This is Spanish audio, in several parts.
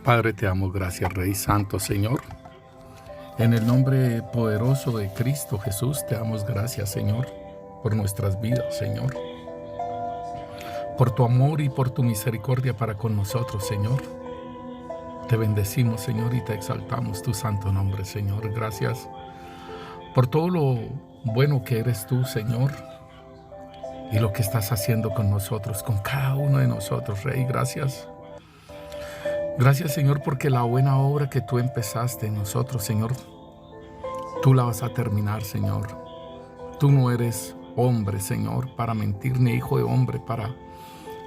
Padre, te damos gracias, Rey Santo, Señor. En el nombre poderoso de Cristo Jesús, te damos gracias, Señor, por nuestras vidas, Señor. Por tu amor y por tu misericordia para con nosotros, Señor. Te bendecimos, Señor, y te exaltamos tu santo nombre, Señor. Gracias por todo lo bueno que eres tú, Señor, y lo que estás haciendo con nosotros, con cada uno de nosotros, Rey. Gracias. Gracias, Señor, porque la buena obra que tú empezaste en nosotros, Señor, tú la vas a terminar, Señor. Tú no eres hombre, Señor, para mentir, ni hijo de hombre para,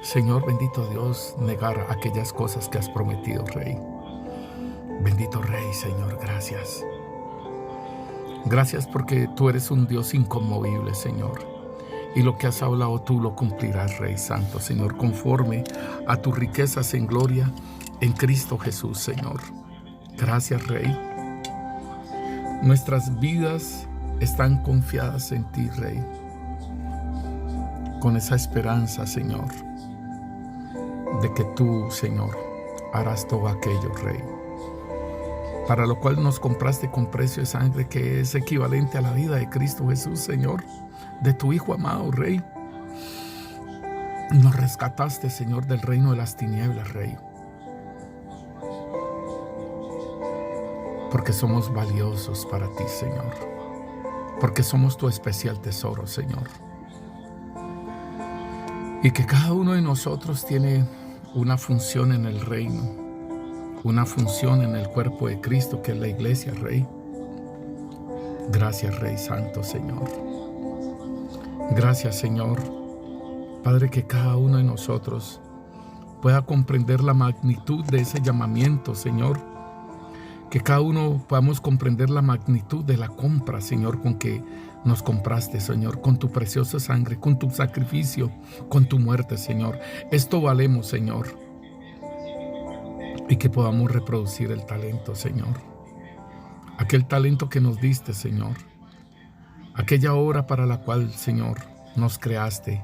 Señor, bendito Dios, negar aquellas cosas que has prometido, Rey. Bendito Rey, Señor, gracias. Gracias porque tú eres un Dios inconmovible, Señor. Y lo que has hablado tú lo cumplirás, Rey Santo, Señor, conforme a tus riquezas en gloria en Cristo Jesús, Señor. Gracias, Rey. Nuestras vidas están confiadas en ti, Rey. Con esa esperanza, Señor, de que tú, Señor, harás todo aquello, Rey, para lo cual nos compraste con precio de sangre, que es equivalente a la vida de Cristo Jesús, Señor, de tu Hijo amado, Rey. Nos rescataste, Señor, del reino de las tinieblas, Rey, porque somos valiosos para ti, Señor, porque somos tu especial tesoro, Señor, y que cada uno de nosotros tiene una función en el reino, una función en el cuerpo de Cristo, que es la iglesia, Rey. Gracias, Rey Santo, Señor. Gracias, Señor, Padre, que cada uno de nosotros pueda comprender la magnitud de ese llamamiento, Señor. Que cada uno podamos comprender la magnitud de la compra, Señor, con que nos compraste, Señor, con tu preciosa sangre, con tu sacrificio, con tu muerte, Señor. Esto valemos, Señor. Y que podamos reproducir el talento, Señor. Aquel talento que nos diste, Señor. Aquella obra para la cual, Señor, nos creaste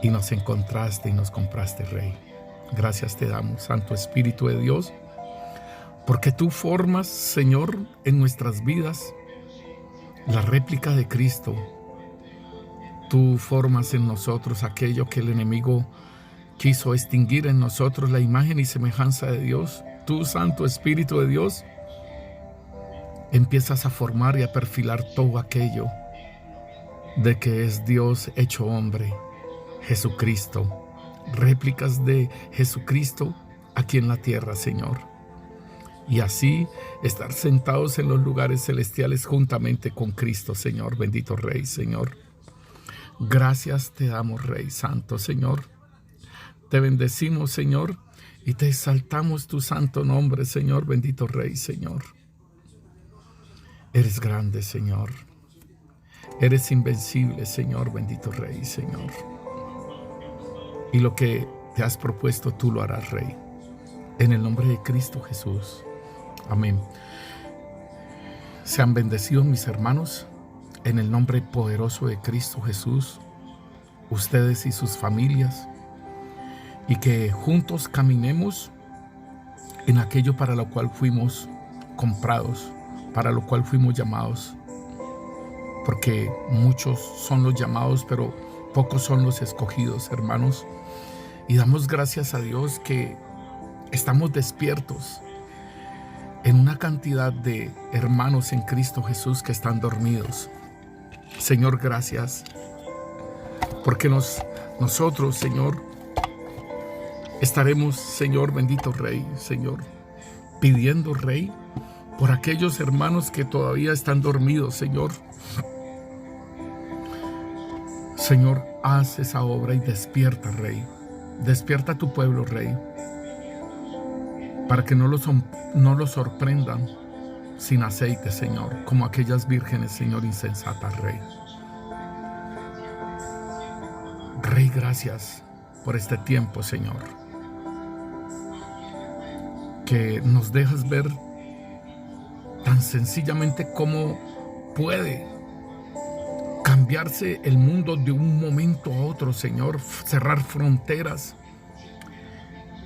y nos encontraste y nos compraste, Rey. Gracias te damos, Santo Espíritu de Dios, porque tú formas, Señor, en nuestras vidas la réplica de Cristo. Tú formas en nosotros aquello que el enemigo quiso extinguir en nosotros, la imagen y semejanza de Dios. Tú, Santo Espíritu de Dios, empiezas a formar y a perfilar todo aquello de que es Dios hecho hombre, Jesucristo. Réplicas de Jesucristo aquí en la tierra, Señor. Y así estar sentados en los lugares celestiales juntamente con Cristo, Señor. Bendito Rey, Señor. Gracias te damos, Rey Santo, Señor. Te bendecimos, Señor, y te exaltamos tu santo nombre, Señor. Bendito Rey, Señor. Eres grande, Señor. Eres invencible, Señor. Bendito Rey, Señor. Y lo que te has propuesto, tú lo harás, Rey. En el nombre de Cristo Jesús. Amén. Sean bendecidos mis hermanos, en el nombre poderoso de Cristo Jesús, ustedes y sus familias, y que juntos caminemos en aquello para lo cual fuimos comprados, para lo cual fuimos llamados, porque muchos son los llamados, pero pocos son los escogidos, hermanos, y damos gracias a Dios que estamos despiertos en una cantidad de hermanos en Cristo Jesús que están dormidos. Señor, gracias, porque nosotros, Señor, estaremos, Señor, bendito Rey, Señor, pidiendo, Rey, por aquellos hermanos que todavía están dormidos, Señor. Señor, haz esa obra y despierta, Rey. Despierta a tu pueblo, Rey, para que no los sorprendan sin aceite, Señor, como aquellas vírgenes, Señor, insensatas, Rey. Rey, gracias por este tiempo, Señor, que nos dejas ver tan sencillamente cómo puede cambiarse el mundo de un momento a otro, Señor, cerrar fronteras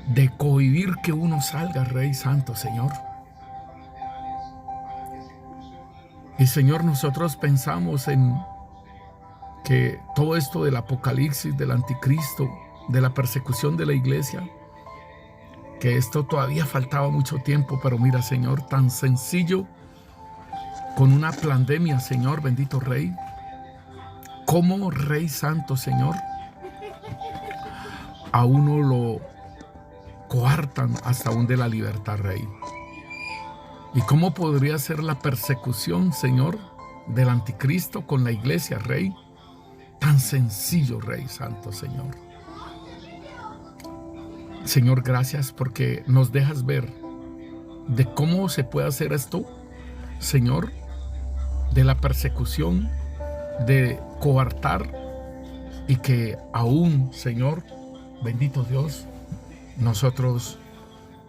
de cohibir que uno salga, Rey Santo, Señor. Y Señor, nosotros pensamos en que todo esto del apocalipsis, del anticristo, de la persecución de la iglesia, que esto todavía faltaba mucho tiempo, pero mira, Señor, tan sencillo, con una pandemia, Señor, bendito Rey, como Rey Santo, Señor, a uno lo coartan hasta aún de la libertad, Rey. ¿Y cómo podría ser la persecución, Señor, del anticristo con la iglesia, Rey? Tan sencillo, Rey Santo, Señor. Señor, gracias porque nos dejas ver de cómo se puede hacer esto, Señor, de la persecución, de coartar, y que aún, Señor, bendito Dios, nosotros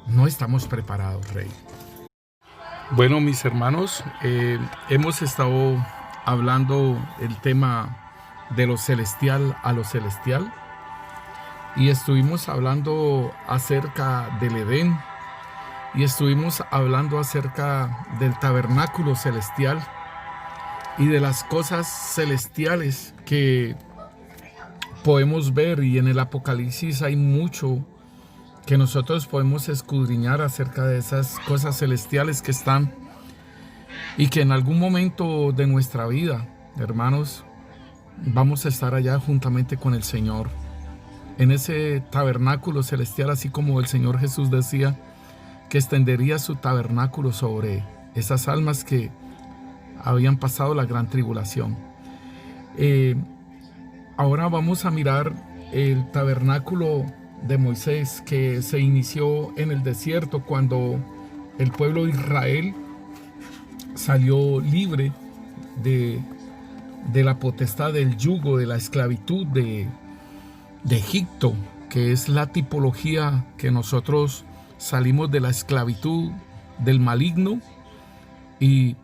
no estamos preparados, Rey. Bueno, mis hermanos, hemos estado hablando el tema de lo celestial a lo celestial, y estuvimos hablando acerca del Edén, y estuvimos hablando acerca del tabernáculo celestial y de las cosas celestiales que podemos ver, y en el Apocalipsis hay mucho que nosotros podemos escudriñar acerca de esas cosas celestiales que están, y que en algún momento de nuestra vida, hermanos, vamos a estar allá juntamente con el Señor, en ese tabernáculo celestial, así como el Señor Jesús decía que extendería su tabernáculo sobre esas almas que habían pasado la gran tribulación. Ahora vamos a mirar el tabernáculo de Moisés, que se inició en el desierto cuando el pueblo de Israel salió libre de la potestad del yugo, de la esclavitud de Egipto, que es la tipología que nosotros salimos de la esclavitud del maligno y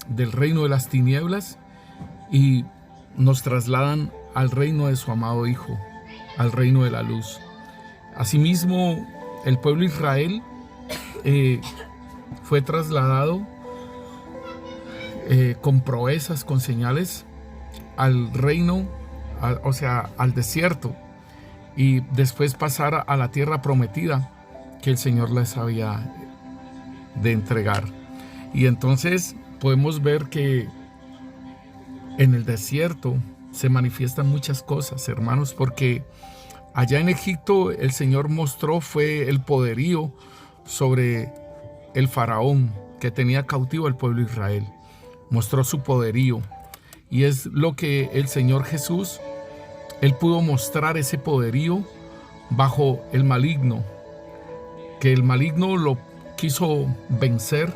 del reino de las tinieblas, y nos trasladan al reino de su amado Hijo, al reino de la luz. Asimismo, el pueblo de Israel fue trasladado con proezas, con señales, al reino, o sea, al desierto, y después pasar a la tierra prometida que el Señor les había de entregar. Y entonces podemos ver que en el desierto se manifiestan muchas cosas, hermanos, porque allá en Egipto el Señor mostró fue el poderío sobre el faraón que tenía cautivo al pueblo de Israel. Mostró su poderío, y es lo que el Señor Jesús, Él pudo mostrar ese poderío bajo el maligno, que el maligno lo quiso vencer,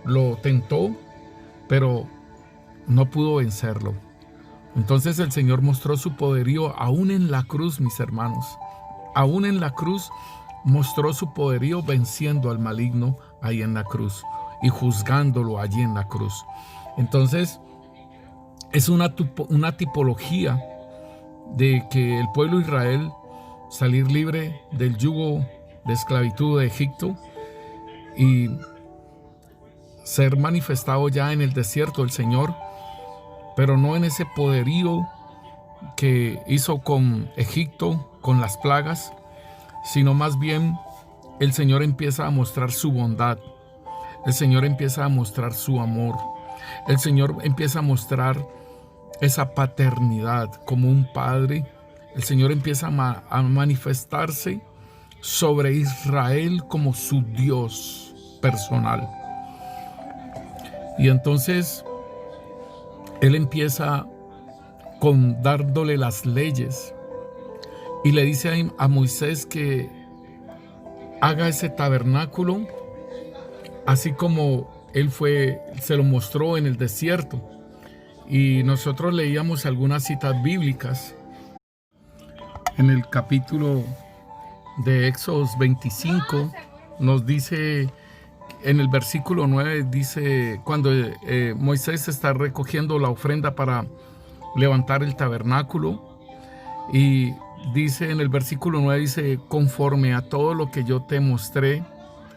lo tentó, pero no pudo vencerlo. Entonces el Señor mostró su poderío aún en la cruz, mis hermanos. Aún en la cruz mostró su poderío venciendo al maligno ahí en la cruz y juzgándolo allí en la cruz. Entonces es una tipología de que el pueblo de Israel salir libre del yugo de esclavitud de Egipto y ser manifestado ya en el desierto del Señor, pero no en ese poderío que hizo con Egipto, con las plagas, sino más bien el Señor empieza a mostrar su bondad, el Señor empieza a mostrar su amor, el Señor empieza a mostrar esa paternidad como un padre. El Señor empieza a manifestarse sobre Israel como su Dios personal. Y entonces Él empieza con dándole las leyes y le dice a Moisés que haga ese tabernáculo así como Él se lo mostró en el desierto. Y nosotros leíamos algunas citas bíblicas. En el capítulo de Éxodo 25 nos dice, en el versículo 9 dice, cuando Moisés está recogiendo la ofrenda para levantar el tabernáculo, y dice en el versículo 9, dice, conforme a todo lo que yo te mostré,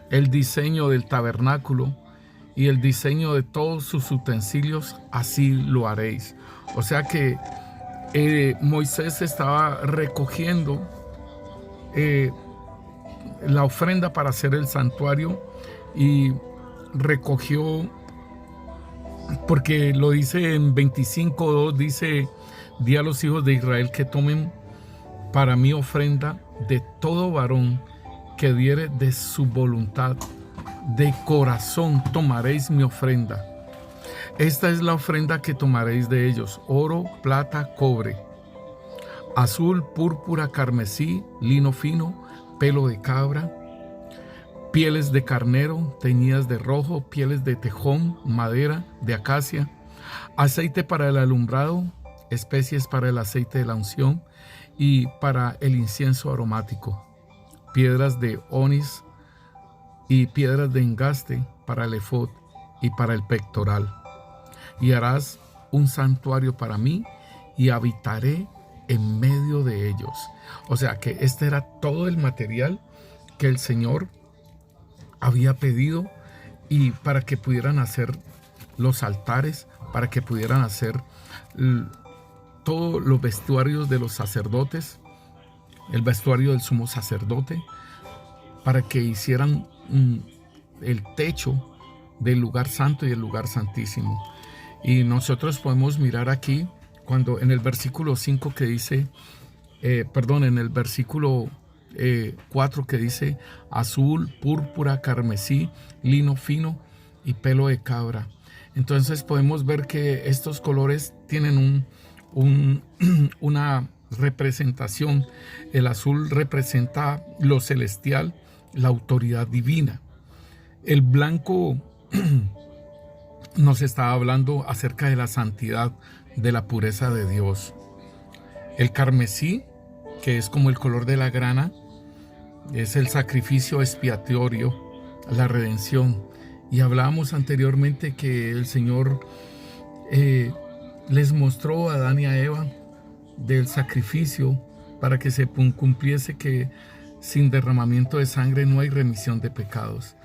el diseño del tabernáculo y el diseño de todos sus utensilios, así lo haréis. O sea que Moisés estaba recogiendo la ofrenda para hacer el santuario, y recogió, porque lo dice en 25:2, dice, di a los hijos de Israel que tomen para mí ofrenda de todo varón que diere de su voluntad, de corazón tomaréis mi ofrenda. Esta es la ofrenda que tomaréis de ellos: oro, plata, cobre, azul, púrpura, carmesí, lino fino, pelo de cabra, pieles de carnero teñidas de rojo, pieles de tejón, madera de acacia, aceite para el alumbrado, especies para el aceite de la unción y para el incienso aromático, piedras de onís y piedras de engaste para el efod y para el pectoral. Y harás un santuario para mí y habitaré en medio de ellos. O sea que este era todo el material que el Señor había pedido, y para que pudieran hacer los altares, para que pudieran hacer todos los vestuarios de los sacerdotes, el vestuario del sumo sacerdote, para que hicieran el techo del lugar santo y el lugar santísimo. Y nosotros podemos mirar aquí, cuando en el versículo 5 que dice, en el versículo 4 que dice azul, púrpura, carmesí, lino fino y pelo de cabra. Entonces podemos ver que estos colores tienen una representación. El azul representa lo celestial, la autoridad divina. El blanco nos está hablando acerca de la santidad, de la pureza de Dios. El carmesí, que es como el color de la grana, es el sacrificio expiatorio, la redención. Y hablábamos anteriormente que el Señor les mostró a Adán y a Eva del sacrificio para que se cumpliese que sin derramamiento de sangre no hay remisión de pecados.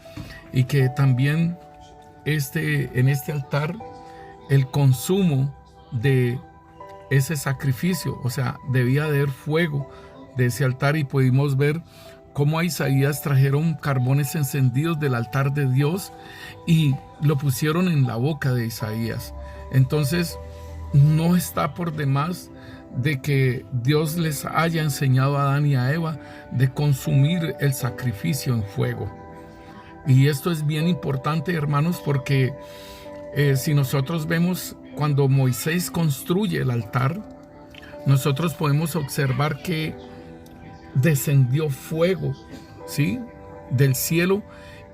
Y que también en este altar el consumo de ese sacrificio, o sea, debía de haber fuego de ese altar, y pudimos ver cómo a Isaías trajeron carbones encendidos del altar de Dios y lo pusieron en la boca de Isaías. Entonces no está por demás de que Dios les haya enseñado a Adán y a Eva de consumir el sacrificio en fuego. Y esto es bien importante, hermanos, porque si nosotros vemos cuando Moisés construye el altar, nosotros podemos observar que descendió fuego, ¿sí?, del cielo,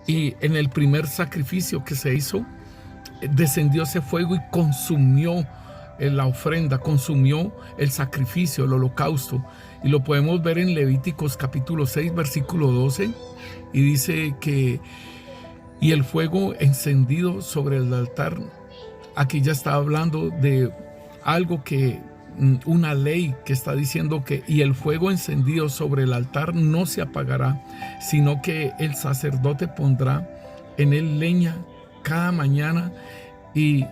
y en el primer sacrificio que se hizo, descendió ese fuego y consumió la ofrenda, consumió el sacrificio, el holocausto. Y lo podemos ver en Levíticos capítulo 6, versículo 12, y dice que y el fuego encendido sobre el altar. Aquí ya está hablando de algo que, una ley que está diciendo que y el fuego encendido sobre el altar no se apagará, sino que el sacerdote pondrá en él leña cada mañana y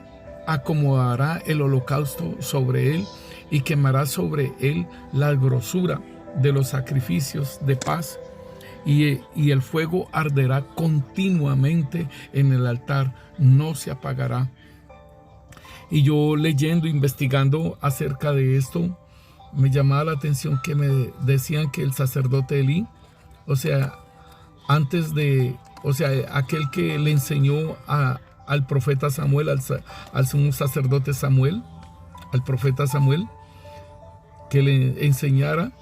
acomodará el holocausto sobre él y quemará sobre él la grosura de los sacrificios de paz. Y el fuego arderá continuamente en el altar, no se apagará. Y yo leyendo, investigando acerca de esto, me llamaba la atención que me decían que el sacerdote Elí, o sea, aquel que le enseñó al profeta Samuel, al sumo sacerdote Samuel, al profeta Samuel, que le enseñara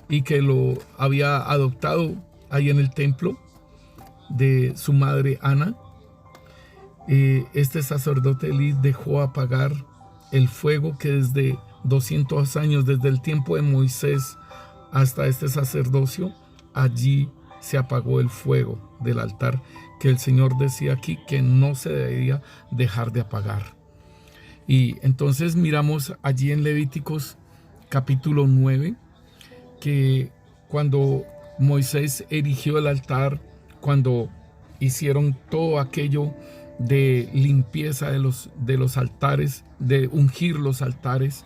y que lo había adoptado ahí en el templo de su madre Ana. Este sacerdote Elí dejó apagar el fuego que desde 200 años, desde el tiempo de Moisés hasta este sacerdocio, allí se apagó el fuego del altar, que el Señor decía aquí que no se debía dejar de apagar. Y entonces miramos allí en Levíticos capítulo 9, que cuando Moisés erigió el altar, cuando hicieron todo aquello de limpieza de los altares, de ungir los altares,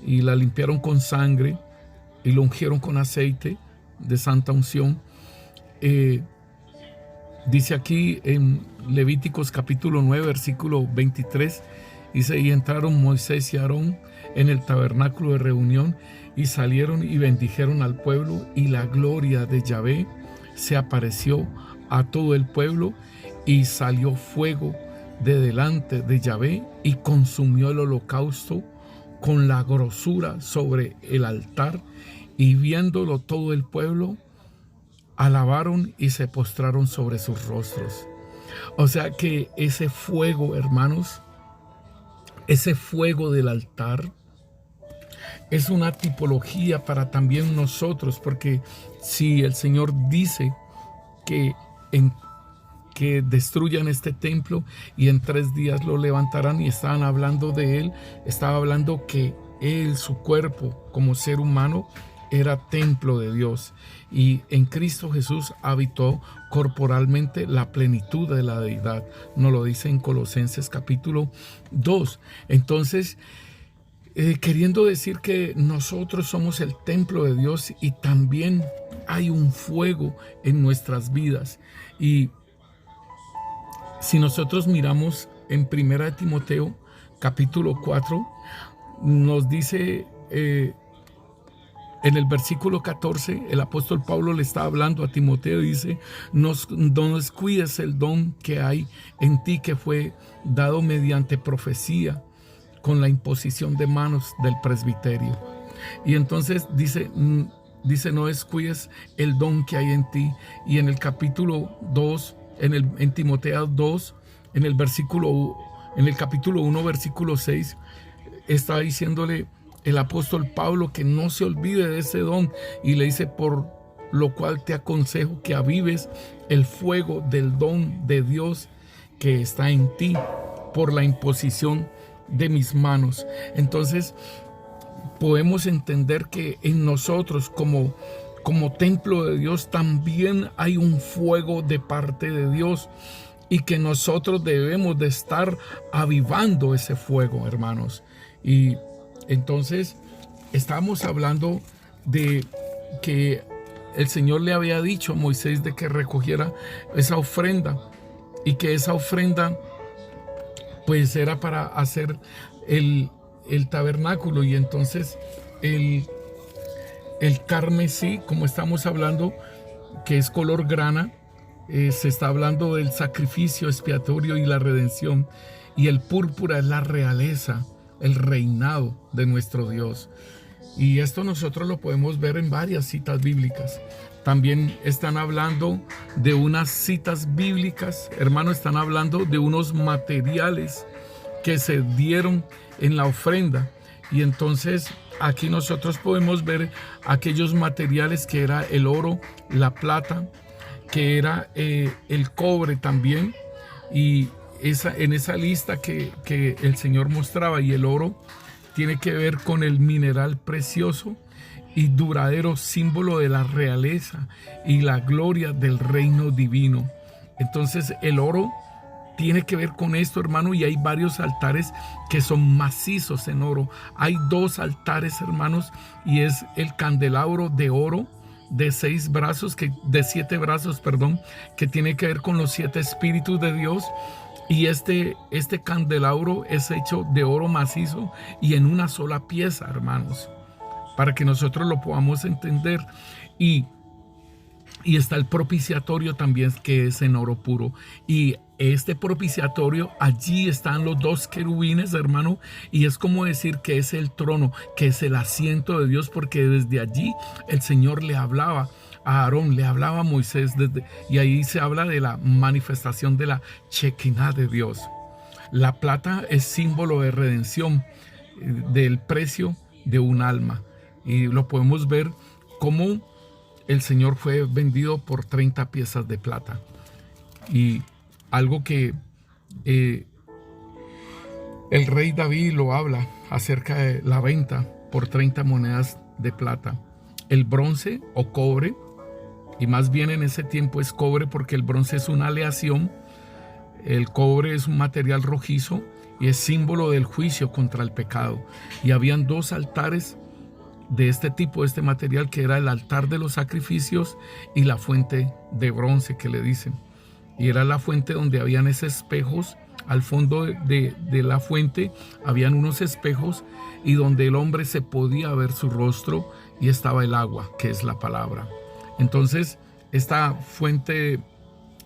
y la limpiaron con sangre y lo ungieron con aceite de santa unción. Dice aquí en Levíticos capítulo 9, versículo 23, dice: y entraron Moisés y Aarón en el tabernáculo de reunión y salieron y bendijeron al pueblo, y la gloria de Yahvé se apareció a todo el pueblo, y salió fuego de delante de Yahvé y consumió el holocausto con la grosura sobre el altar, y viéndolo todo el pueblo, alabaron y se postraron sobre sus rostros. O sea que ese fuego, hermanos, ese fuego del altar es una tipología para también nosotros, porque si el Señor dice que destruyan este templo y en 3 días lo levantarán, y estaban hablando de él, estaba hablando que él, su cuerpo como ser humano, era templo de Dios, y en Cristo Jesús habitó corporalmente la plenitud de la deidad. Nos lo dice en Colosenses capítulo 2. Entonces, queriendo decir que nosotros somos el templo de Dios, y también hay un fuego en nuestras vidas. Y si nosotros miramos en 1 Timoteo capítulo 4, nos dice en el versículo 14, el apóstol Pablo le está hablando a Timoteo y dice: no descuides el don que hay en ti, que fue dado mediante profecía con la imposición de manos del presbiterio. Y entonces dice, no descuides el don que hay en ti. Y en el capítulo 2, en Timoteo 2, en el capítulo 1, versículo 6, está diciéndole el apóstol Pablo que no se olvide de ese don, y le dice: por lo cual te aconsejo que avives el fuego del don de Dios que está en ti por la imposición de mis manos. Entonces podemos entender que en nosotros como templo de Dios también hay un fuego de parte de Dios, y que nosotros debemos de estar avivando ese fuego, hermanos. Y entonces estamos hablando de que el Señor le había dicho a Moisés de que recogiera esa ofrenda, y que esa ofrenda pues era para hacer el tabernáculo. Y entonces el carmesí, como estamos hablando, que es color grana, se está hablando del sacrificio expiatorio y la redención, y el púrpura es la realeza, el reinado de nuestro Dios. Y esto nosotros lo podemos ver en varias citas bíblicas. También están hablando de unas citas bíblicas, hermano, están hablando de unos materiales que se dieron en la ofrenda. Y entonces aquí nosotros podemos ver aquellos materiales que era el oro, la plata, que era el cobre también. Y en esa lista que el Señor mostraba, y el oro tiene que ver con el mineral precioso y duradero, símbolo de la realeza y la gloria del reino divino. Entonces el oro tiene que ver con esto, hermano, y hay varios altares que son macizos en oro. Hay 2 altares, hermanos, y es el candelabro de oro de 7 brazos, que tiene que ver con los 7 espíritus de Dios. Y este candelabro es hecho de oro macizo y en una sola pieza, hermanos, para que nosotros lo podamos entender. Y está el propiciatorio también, que es en oro puro. Y este propiciatorio, allí están los 2 querubines, hermano, y es como decir que es el trono, que es el asiento de Dios, porque desde allí el Señor le hablaba a Aarón, le hablaba a Moisés, y ahí se habla de la manifestación de la Shekinah de Dios. La plata es símbolo de redención, del precio de un alma, y lo podemos ver como el Señor fue vendido por 30 piezas de plata. Y algo que el rey David lo habla acerca de la venta por 30 monedas de plata. el bronce o cobre, y más bien en ese tiempo es cobre porque el bronce es una aleación. El cobre es un material rojizo y es símbolo del juicio contra el pecado. Y habían dos altares de este tipo, de este material, que era el altar de los sacrificios y la fuente de bronce que le dicen. Y era la fuente donde habían esos espejos. Al fondo de la fuente habían unos espejos y donde el hombre se podía ver su rostro, y estaba el agua, que es la palabra. Entonces, esta fuente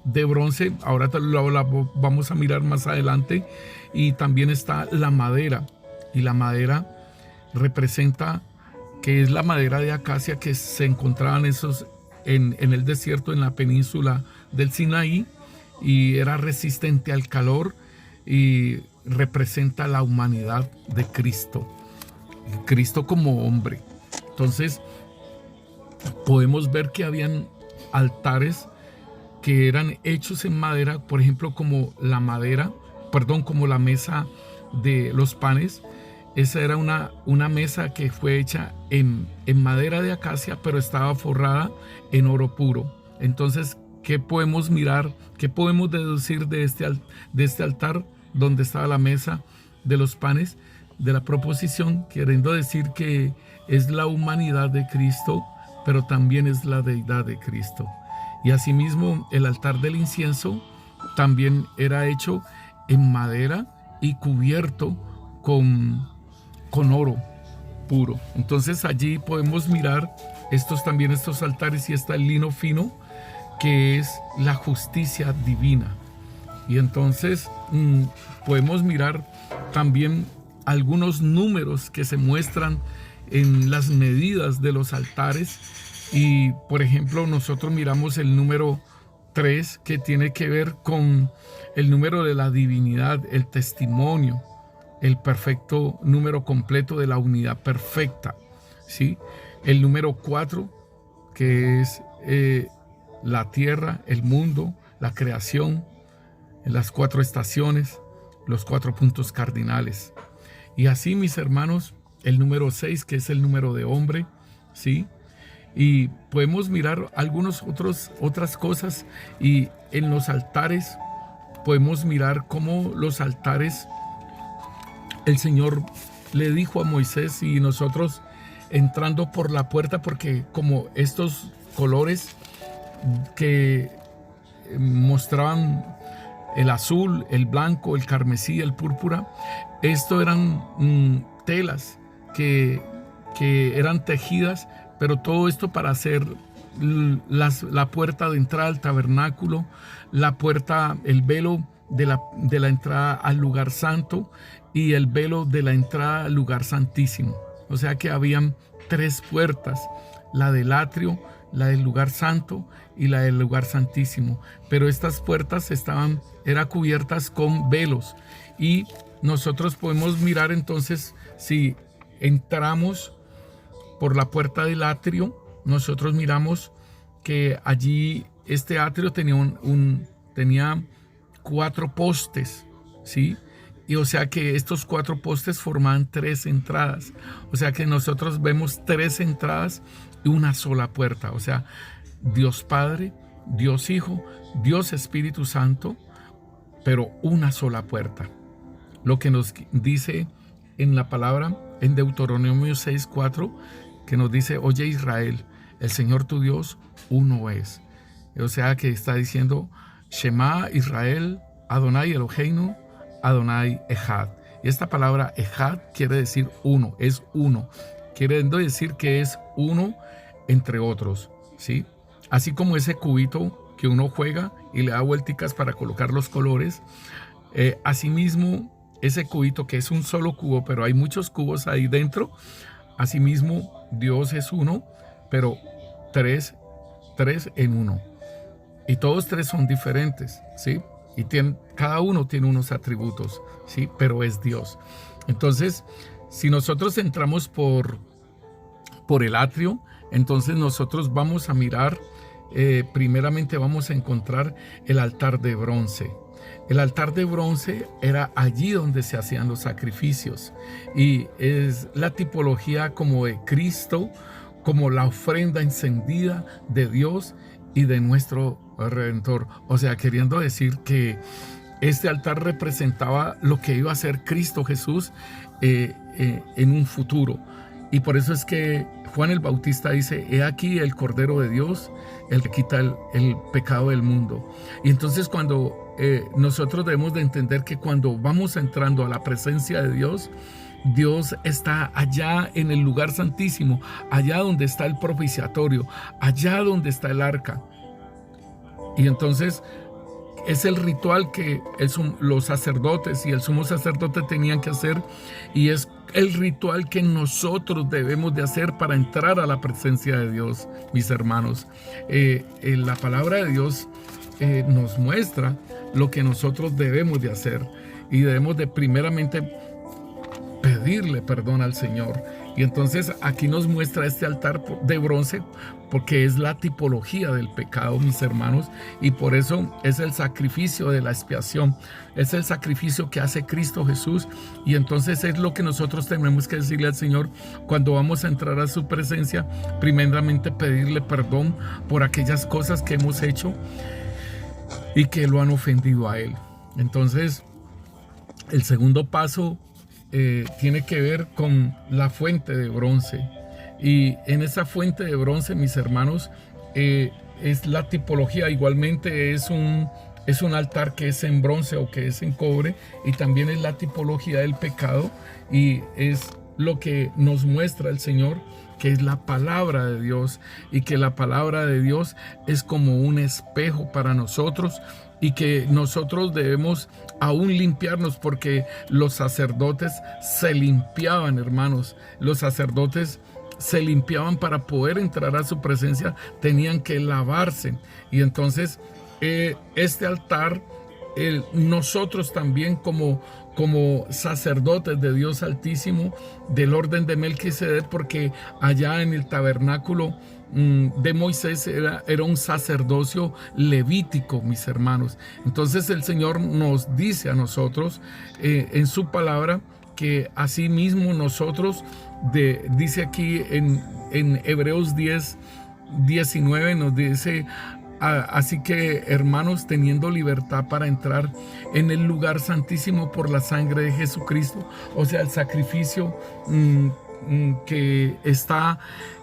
de bronce, ahora la vamos a mirar más adelante, y también está la madera, y la madera representa que es la madera de acacia que se encontraban en el desierto, en la península del Sinaí, y era resistente al calor y representa la humanidad de Cristo, Cristo como hombre. Entonces podemos ver que habían altares que eran hechos en madera, por ejemplo, como la mesa de los panes. Esa era una mesa que fue hecha en madera de acacia, pero estaba forrada en oro puro. Entonces, ¿qué podemos mirar? ¿Qué podemos deducir de este altar donde estaba la mesa de los panes? De la proposición, queriendo decir que es la humanidad de Cristo, pero también es la deidad de Cristo. Y asimismo, el altar del incienso también era hecho en madera y cubierto con oro puro. Entonces allí podemos mirar estos altares, y está el lino fino, que es la justicia divina. Y entonces podemos mirar también algunos números que se muestran en las medidas de los altares. Y por ejemplo, nosotros miramos el número 3, que tiene que ver con el número de la divinidad, el testimonio, el perfecto número completo de la unidad perfecta, ¿sí? El número 4, que es la tierra, el mundo, la creación, las 4 estaciones, los 4 puntos cardinales. Y así, mis hermanos, el número 6, que es el número de hombre, ¿sí? Y podemos mirar otras cosas, y en los altares podemos mirar cómo los altares, el Señor le dijo a Moisés, y nosotros entrando por la puerta, porque como estos colores que mostraban el azul, el blanco, el carmesí, el púrpura, esto eran telas que eran tejidas, pero todo esto para hacer la puerta de entrada al tabernáculo, el velo de la entrada al lugar santo, y el velo de la entrada al lugar santísimo. O sea que habían 3 puertas, la del atrio, la del lugar santo y la del lugar santísimo. Pero estas puertas eran cubiertas con velos, y nosotros podemos mirar entonces, si entramos por la puerta del atrio, nosotros miramos que allí este atrio tenía 4 postes, ¿sí? Y o sea que estos 4 postes formaban 3 entradas. O sea que nosotros vemos 3 entradas y una sola puerta. O sea, Dios Padre, Dios Hijo, Dios Espíritu Santo, pero una sola puerta. Lo que nos dice en la palabra, en Deuteronomio 6:4, que nos dice: oye Israel, el Señor tu Dios uno es. O sea que está diciendo: Shema Israel, Adonai Eloheinu, Adonai Echad. Y esta palabra Echad quiere decir uno, es uno. Quiere decir que es uno entre otros, ¿sí? Así como ese cubito que uno juega y le da vuelticas para colocar los colores. Asimismo, ese cubito que es un solo cubo, pero hay muchos cubos ahí dentro. Asimismo, Dios es uno, pero tres en uno. Y todos 3 son diferentes, ¿sí? Y cada uno tiene unos atributos, ¿sí? Pero es Dios. Entonces, si nosotros entramos por el atrio, entonces nosotros vamos a mirar, primeramente vamos a encontrar el altar de bronce. El altar de bronce era allí donde se hacían los sacrificios, y es la tipología como de Cristo, como la ofrenda encendida de Dios y de nuestro Redentor. O sea, queriendo decir que este altar representaba lo que iba a hacer Cristo Jesús en un futuro. Y por eso es que Juan el Bautista dice: he aquí el Cordero de Dios, el que quita el pecado del mundo. Y entonces cuando nosotros debemos de entender que cuando vamos entrando a la presencia de Dios, Dios está allá en el lugar santísimo, allá donde está el propiciatorio, allá donde está el arca. Y entonces es el ritual que los sacerdotes y el sumo sacerdote tenían que hacer, y es el ritual que nosotros debemos de hacer para entrar a la presencia de Dios, mis hermanos. La palabra de Dios nos muestra lo que nosotros debemos de hacer, y debemos de primeramente pedirle perdón al Señor. Y entonces aquí nos muestra este altar de bronce, porque es la tipología del pecado, mis hermanos, y por eso es el sacrificio de la expiación, es el sacrificio que hace Cristo Jesús. Y entonces es lo que nosotros tenemos que decirle al Señor cuando vamos a entrar a su presencia: primeramente pedirle perdón por aquellas cosas que hemos hecho y que lo han ofendido a Él. Entonces el segundo paso tiene que ver con la fuente de bronce, y en esa fuente de bronce, mis hermanos, es la tipología. Igualmente es un altar que es en bronce o que es en cobre, y también es la tipología del pecado, y es lo que nos muestra el Señor, que es la palabra de Dios, y que la palabra de Dios es como un espejo para nosotros, y que nosotros debemos aún limpiarnos, porque los sacerdotes se limpiaban, hermanos. Los sacerdotes se limpiaban para poder entrar a su presencia, tenían que lavarse. Y entonces este altar, nosotros también como sacerdotes de Dios Altísimo, del orden de Melquisedec, porque allá en el tabernáculo de Moisés era un sacerdocio levítico, mis hermanos. Entonces el Señor nos dice a nosotros en su palabra que así mismo nosotros, dice aquí en Hebreos 10:19, nos dice: así que, hermanos, teniendo libertad para entrar en el lugar santísimo por la sangre de Jesucristo, o sea, el sacrificio que está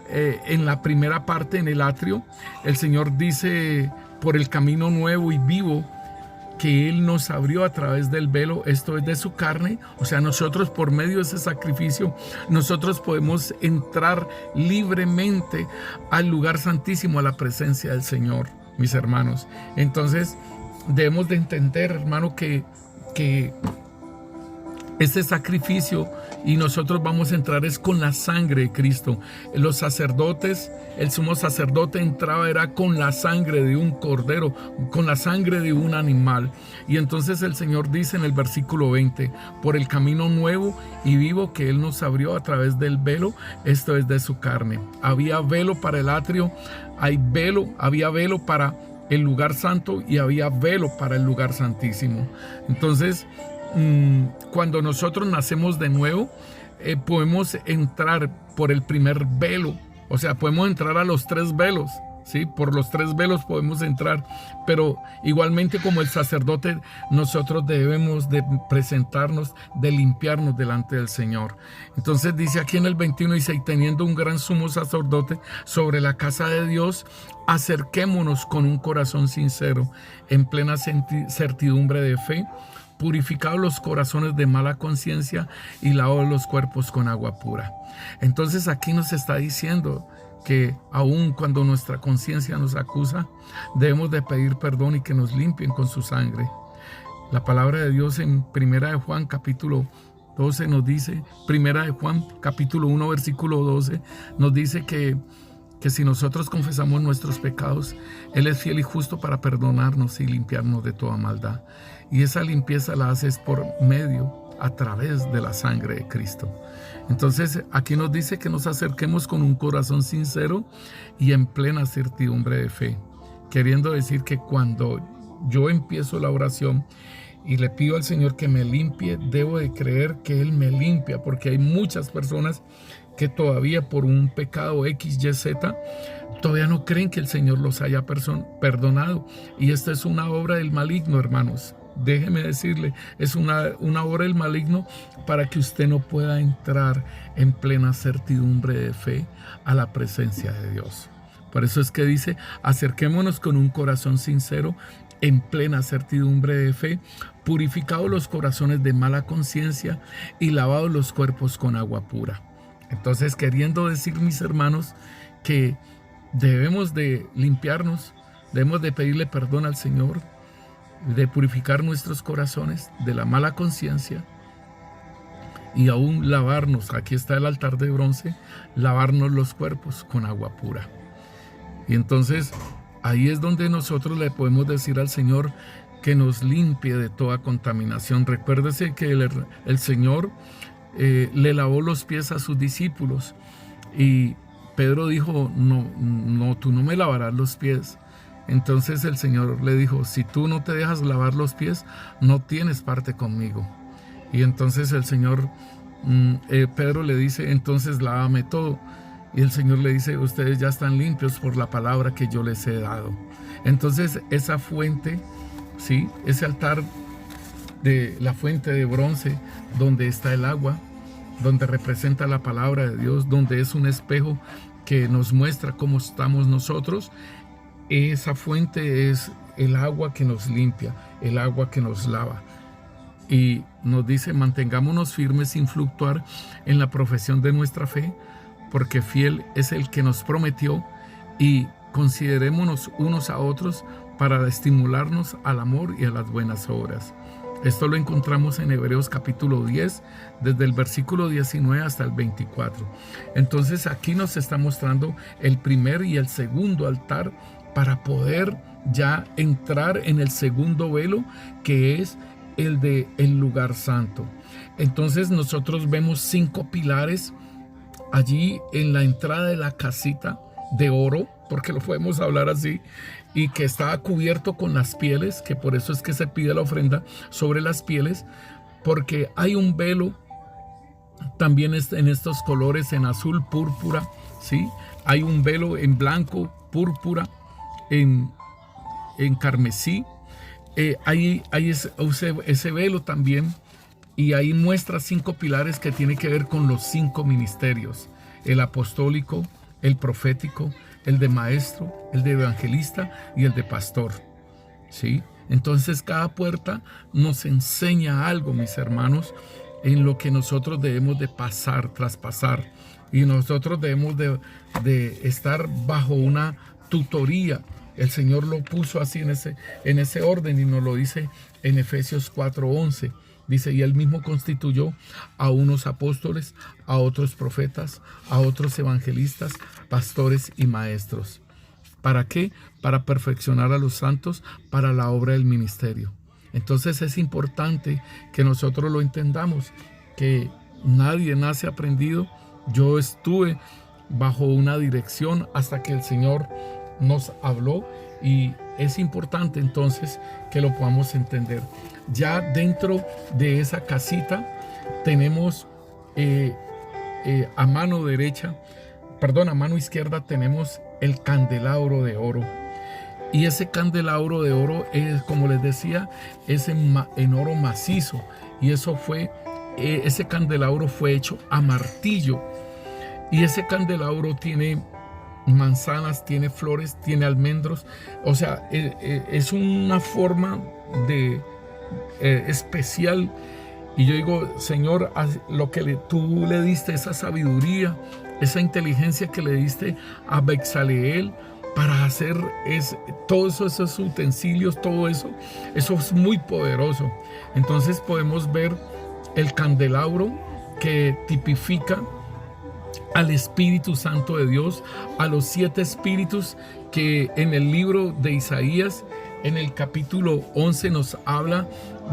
en la primera parte, en el atrio, el Señor dice: por el camino nuevo y vivo que Él nos abrió a través del velo, esto es de su carne. O sea, nosotros, por medio de ese sacrificio, nosotros podemos entrar libremente al lugar santísimo, a la presencia del Señor, mis hermanos. Entonces debemos de entender, hermano, que este sacrificio, y nosotros vamos a entrar es con la sangre de Cristo. Los sacerdotes, el sumo sacerdote entraba era con la sangre de un cordero, con la sangre de un animal. Y entonces el Señor dice en el versículo 20: por el camino nuevo y vivo que Él nos abrió a través del velo, esto es de su carne. Había velo para el atrio, había velo para el lugar santo, y había velo para el lugar santísimo. Entonces, cuando nosotros nacemos de nuevo, podemos entrar por el primer velo. O sea, podemos entrar a los 3 velos, ¿sí? Por los 3 velos podemos entrar, pero igualmente como el sacerdote, nosotros debemos de presentarnos, de limpiarnos delante del Señor. Entonces dice aquí en el 21, dice: y teniendo un gran sumo sacerdote sobre la casa de Dios, acerquémonos con un corazón sincero, en plena certidumbre de fe, purificados los corazones de mala conciencia y lavados los cuerpos con agua pura. Entonces aquí nos está diciendo que aun cuando nuestra conciencia nos acusa, debemos de pedir perdón y que nos limpien con su sangre. La palabra de Dios en Primera de Juan capítulo 12 nos dice, Primera de Juan capítulo 1 versículo 12, nos dice que si nosotros confesamos nuestros pecados, Él es fiel y justo para perdonarnos y limpiarnos de toda maldad. Y esa limpieza la haces por medio, a través de la sangre de Cristo. Entonces aquí nos dice que nos acerquemos con un corazón sincero y en plena certidumbre de fe. Queriendo decir que cuando yo empiezo la oración y le pido al Señor que me limpie, debo de creer que Él me limpia, porque hay muchas personas que todavía por un pecado X, Y, Z, todavía no creen que el Señor los haya perdonado. Y esta es una obra del maligno, hermanos. Déjeme decirle, es una obra del maligno para que usted no pueda entrar en plena certidumbre de fe a la presencia de Dios. Por eso es que dice, acerquémonos con un corazón sincero, en plena certidumbre de fe, purificados los corazones de mala conciencia y lavados los cuerpos con agua pura. Entonces, queriendo decir, mis hermanos, que debemos de limpiarnos, debemos de pedirle perdón al Señor, de purificar nuestros corazones de la mala conciencia y aún lavarnos, aquí está el altar de bronce, lavarnos los cuerpos con agua pura. Y entonces ahí es donde nosotros le podemos decir al Señor que nos limpie de toda contaminación. Recuérdese que el Señor le lavó los pies a sus discípulos y Pedro dijo, no, tú no me lavarás los pies. Entonces el Señor le dijo, si tú no te dejas lavar los pies, no tienes parte conmigo. Y entonces el Señor, Pedro le dice, entonces lávame todo. Y el Señor le dice, ustedes ya están limpios por la palabra que yo les he dado. Entonces esa fuente, ¿sí? Ese altar de la fuente de bronce, donde está el agua, donde representa la palabra de Dios, donde es un espejo que nos muestra cómo estamos nosotros, esa fuente es el agua que nos limpia, el agua que nos lava. Y nos dice, mantengámonos firmes sin fluctuar en la profesión de nuestra fe, porque fiel es el que nos prometió, y considerémonos unos a otros para estimularnos al amor y a las buenas obras. Esto lo encontramos en Hebreos capítulo 10, desde el versículo 19 hasta el 24. Entonces aquí nos está mostrando el primer y el segundo altar para poder ya entrar en el segundo velo, que es el de el lugar santo. Entonces nosotros vemos 5 pilares allí en la entrada de la casita de oro, porque lo podemos hablar así, y que estaba cubierto con las pieles, que por eso es que se pide la ofrenda sobre las pieles, porque hay un velo también en estos colores, en azul, púrpura, ¿sí? Hay un velo en blanco, púrpura, en carmesí. Hay ese velo también, y ahí muestra 5 pilares que tienen que ver con los 5 ministerios: el apostólico, el profético, el de maestro, el de evangelista y el de pastor, ¿sí? Entonces cada puerta nos enseña algo, mis hermanos, en lo que nosotros debemos de pasar, traspasar, y nosotros debemos de estar bajo una tutoría. El Señor lo puso así en ese orden, y nos lo dice en Efesios 4:11. Dice, y él mismo constituyó a unos apóstoles, a otros profetas, a otros evangelistas, pastores y maestros. ¿Para qué? Para perfeccionar a los santos para la obra del ministerio. Entonces es importante que nosotros lo entendamos, que nadie nace aprendido. Yo estuve bajo una dirección hasta que el Señor nos habló, y es importante entonces que lo podamos entender. Ya dentro de esa casita tenemos a mano izquierda tenemos el candelabro de oro. Y ese candelabro de oro es, como les decía, es en oro macizo. Y ese candelabro fue hecho a martillo. Y ese candelabro tiene manzanas, tiene flores, tiene almendros. O sea, es una forma especial. Y yo digo, Señor, lo que tú le diste, esa sabiduría, esa inteligencia que le diste a Bezaleel para hacer todos esos utensilios, todo eso es muy poderoso. Entonces podemos ver el candelabro que tipifica al Espíritu Santo de Dios, a los 7 espíritus que en el libro de Isaías, en el capítulo 11, nos habla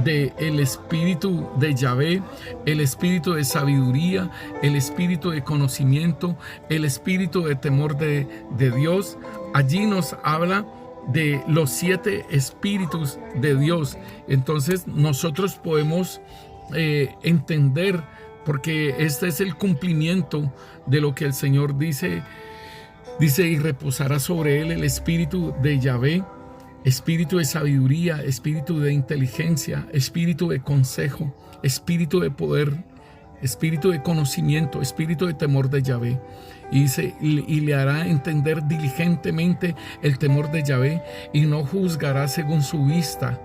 del espíritu de Yahvé, el espíritu de sabiduría, el espíritu de conocimiento, el espíritu de temor de Dios. Allí nos habla de los 7 espíritus de Dios. Entonces nosotros podemos entender porque este es el cumplimiento de lo que el Señor dice. Dice, y reposará sobre él el espíritu de Yahvé, espíritu de sabiduría, espíritu de inteligencia, espíritu de consejo, espíritu de poder, espíritu de conocimiento, espíritu de temor de Yahvé. Y dice, y le hará entender diligentemente el temor de Yahvé, y no juzgará según su vista.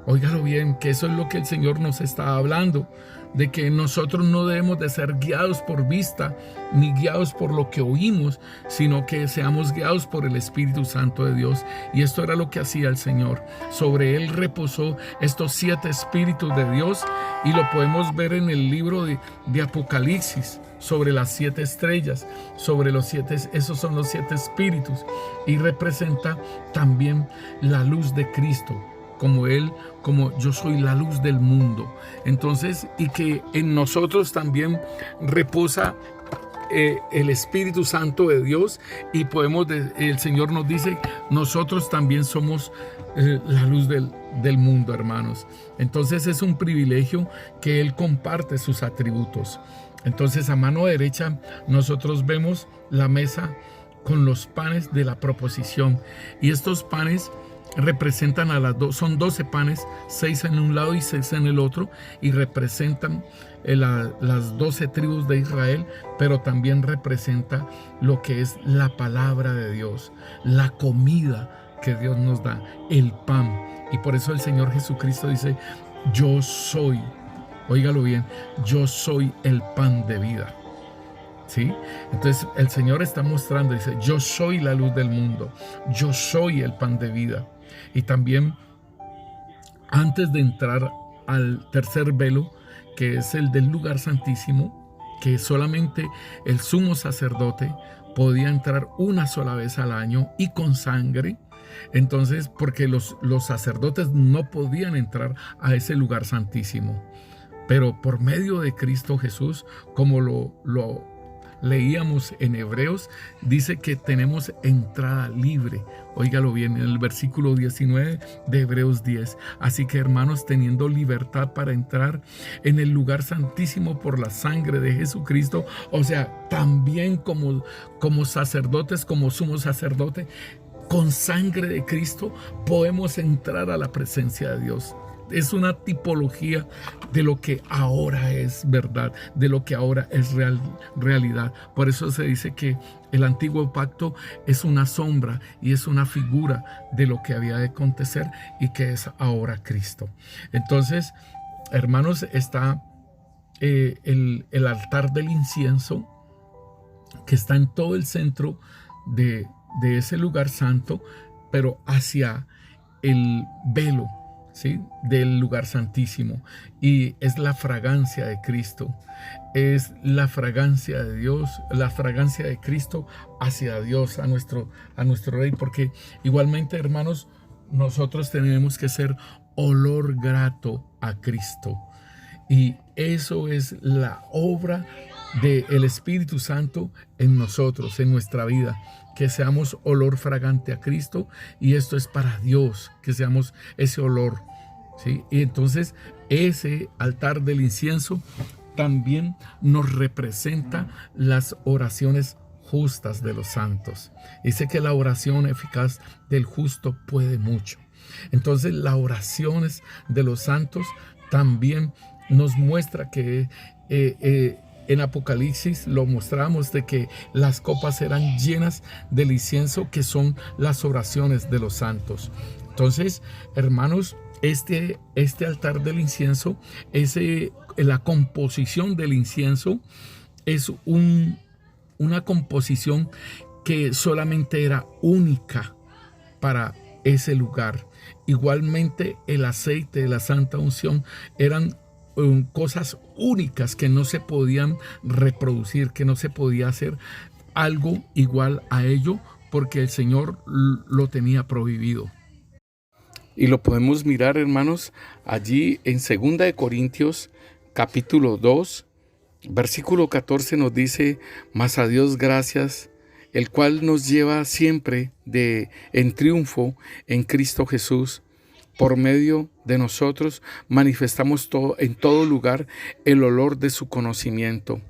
Óigalo bien, que eso es lo que el Señor nos está hablando, de que nosotros no debemos de ser guiados por vista, ni guiados por lo que oímos, sino que seamos guiados por el Espíritu Santo de Dios. Y esto era lo que hacía el Señor. Sobre él reposó estos 7 espíritus de Dios, y lo podemos ver en el libro de Apocalipsis, sobre las 7 estrellas, sobre los 7, esos son los 7 espíritus, y representa también la luz de Cristo, como yo soy la luz del mundo. Entonces, y que en nosotros también reposa el Espíritu Santo de Dios, y el Señor nos dice, nosotros también somos la luz del mundo, hermanos. Entonces es un privilegio que Él comparte sus atributos. Entonces, a mano derecha nosotros vemos la mesa con los panes de la proposición, y estos panes representan son 12 panes, 6 en un lado y 6 en el otro, y representan las 12 tribus de Israel, pero también representa lo que es la palabra de Dios, la comida que Dios nos da, el pan. Y por eso el Señor Jesucristo dice, yo soy, óigalo bien, yo soy el pan de vida. ¿Sí? Entonces el Señor está mostrando, dice, yo soy la luz del mundo, yo soy el pan de vida. Y también, antes de entrar al tercer velo, que es el del lugar santísimo, que solamente el sumo sacerdote podía entrar una sola vez al año y con sangre. Entonces, porque los sacerdotes no podían entrar a ese lugar santísimo, pero por medio de Cristo Jesús, como lo leíamos en Hebreos, dice que tenemos entrada libre. Óigalo bien, en el versículo 19 de Hebreos 10. Así que, hermanos, teniendo libertad para entrar en el lugar santísimo por la sangre de Jesucristo, o sea, también como sacerdotes, como sumo sacerdote, con sangre de Cristo podemos entrar a la presencia de Dios. Es una tipología de lo que ahora es verdad, de lo que ahora es realidad. Por eso se dice que el antiguo pacto es una sombra y es una figura de lo que había de acontecer y que es ahora Cristo. Entonces, hermanos, está el altar del incienso, que está en todo el centro de ese lugar santo, pero hacia el velo, ¿sí?, del lugar santísimo, y es la fragancia de Cristo, es la fragancia de Dios, la fragancia de Cristo hacia Dios, a nuestro Rey, porque igualmente, hermanos, nosotros tenemos que ser olor grato a Cristo, y eso es la obra del Espíritu Santo en nosotros, en nuestra vida, que seamos olor fragante a Cristo, y esto es para Dios, que seamos ese olor, ¿sí? Y entonces ese altar del incienso también nos representa las oraciones justas de los santos. Dice que la oración eficaz del justo puede mucho. Entonces las oraciones de los santos también nos muestra que en Apocalipsis lo mostramos, de que las copas serán llenas del incienso, que son las oraciones de los santos. Entonces, hermanos, este altar del incienso, la composición del incienso es una composición que solamente era única para ese lugar. Igualmente el aceite de la santa unción eran cosas únicas que no se podían reproducir, que no se podía hacer algo igual a ello, porque el Señor lo tenía prohibido. Y lo podemos mirar, hermanos, allí en 2 Corintios capítulo 2, versículo 14 nos dice: mas a Dios gracias, el cual nos lleva siempre en triunfo en Cristo Jesús, Por medio de nosotros manifestamos en todo lugar el olor de su conocimiento,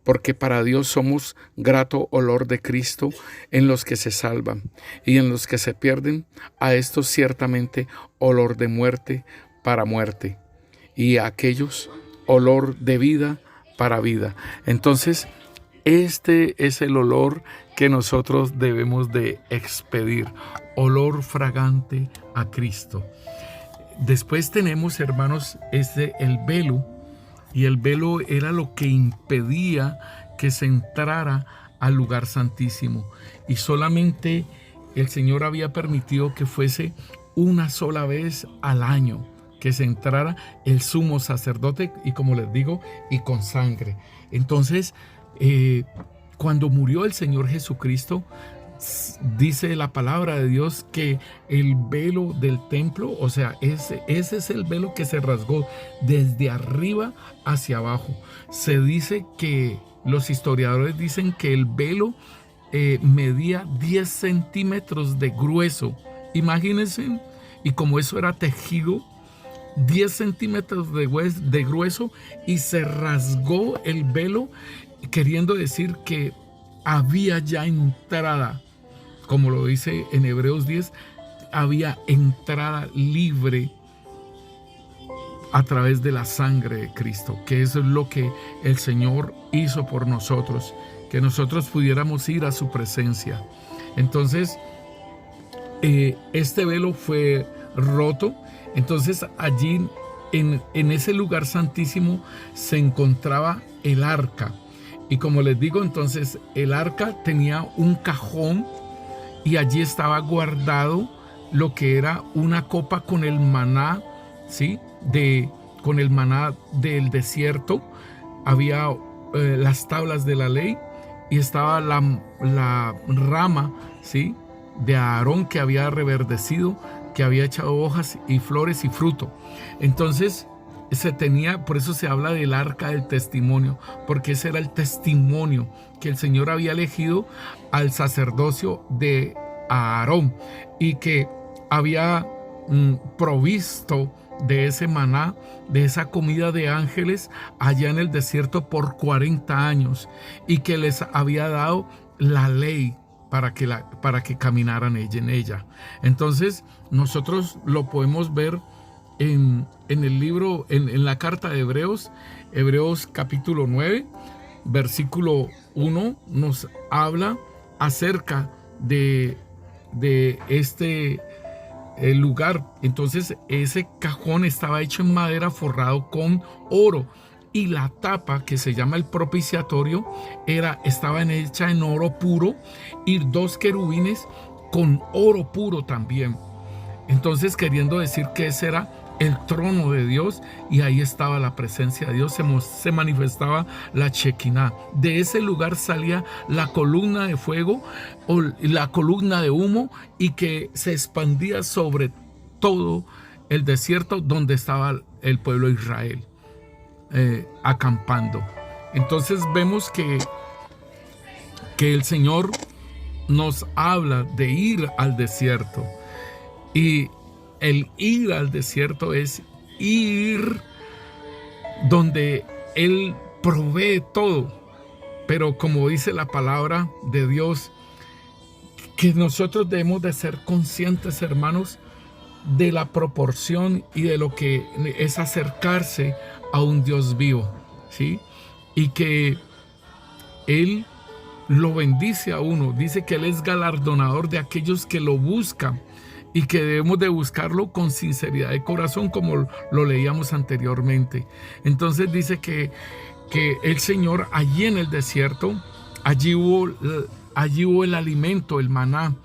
porque para Dios somos grato olor de Cristo en los que se salvan, y en los que se pierden, a estos ciertamente olor de muerte para muerte, y a aquellos olor de vida para vida. Entonces, este es el olor que nosotros debemos de expedir, olor fragante a Cristo. Después tenemos, hermanos, el velo, y el velo era lo que impedía que se entrara al lugar santísimo, y solamente el Señor había permitido que fuese una sola vez al año que se entrara el sumo sacerdote, y como les digo, y con sangre. Entonces, cuando murió el Señor Jesucristo, dice la palabra de Dios que el velo del templo, o sea, ese es el velo que se rasgó desde arriba hacia abajo. Se dice que los historiadores dicen que el velo medía 10 centímetros de grueso. Imagínense, y como eso era tejido, 10 centímetros de grueso, y se rasgó el velo, queriendo decir que había ya entrada, como lo dice en Hebreos 10, había entrada libre a través de la sangre de Cristo, que eso es lo que el Señor hizo por nosotros, que nosotros pudiéramos ir a su presencia. Entonces, este velo fue roto. Entonces, allí en ese lugar santísimo se encontraba el arca. Y como les digo, entonces el arca tenía un cajón, y allí estaba guardado lo que era una copa con el maná, ¿sí? Con el maná del desierto. Había las tablas de la ley, y estaba la rama, ¿sí?, de Aarón, que había reverdecido, que había echado hojas y flores y fruto. Entonces por eso se habla del arca del testimonio, porque ese era el testimonio que el Señor había elegido al sacerdocio de Aarón, y que había provisto de ese maná, de esa comida de ángeles allá en el desierto por 40 años, y que les había dado la ley para que caminaran en ella. Entonces nosotros lo podemos ver en el libro, en la carta de Hebreos capítulo 9, versículo 1, nos habla acerca de este lugar. Entonces, ese cajón estaba hecho en madera, forrado con oro, y la tapa, que se llama el propiciatorio, estaba hecha en oro puro, y 2 querubines con oro puro también. Entonces, queriendo decir que ese era el trono de Dios, y ahí estaba la presencia de Dios, se manifestaba la Shekinah. De ese lugar salía la columna de fuego o la columna de humo, y que se expandía sobre todo el desierto donde estaba el pueblo de Israel acampando. Entonces vemos que el Señor nos habla de ir al desierto, y el ir al desierto es ir donde Él provee todo. Pero como dice la palabra de Dios, que nosotros debemos de ser conscientes, hermanos, de la proporción y de lo que es acercarse a un Dios vivo, ¿sí? Y que Él lo bendice a uno. Dice que Él es galardonador de aquellos que lo buscan, y que debemos de buscarlo con sinceridad de corazón, como lo leíamos anteriormente. Entonces dice que el Señor allí en el desierto, allí hubo el alimento, el maná.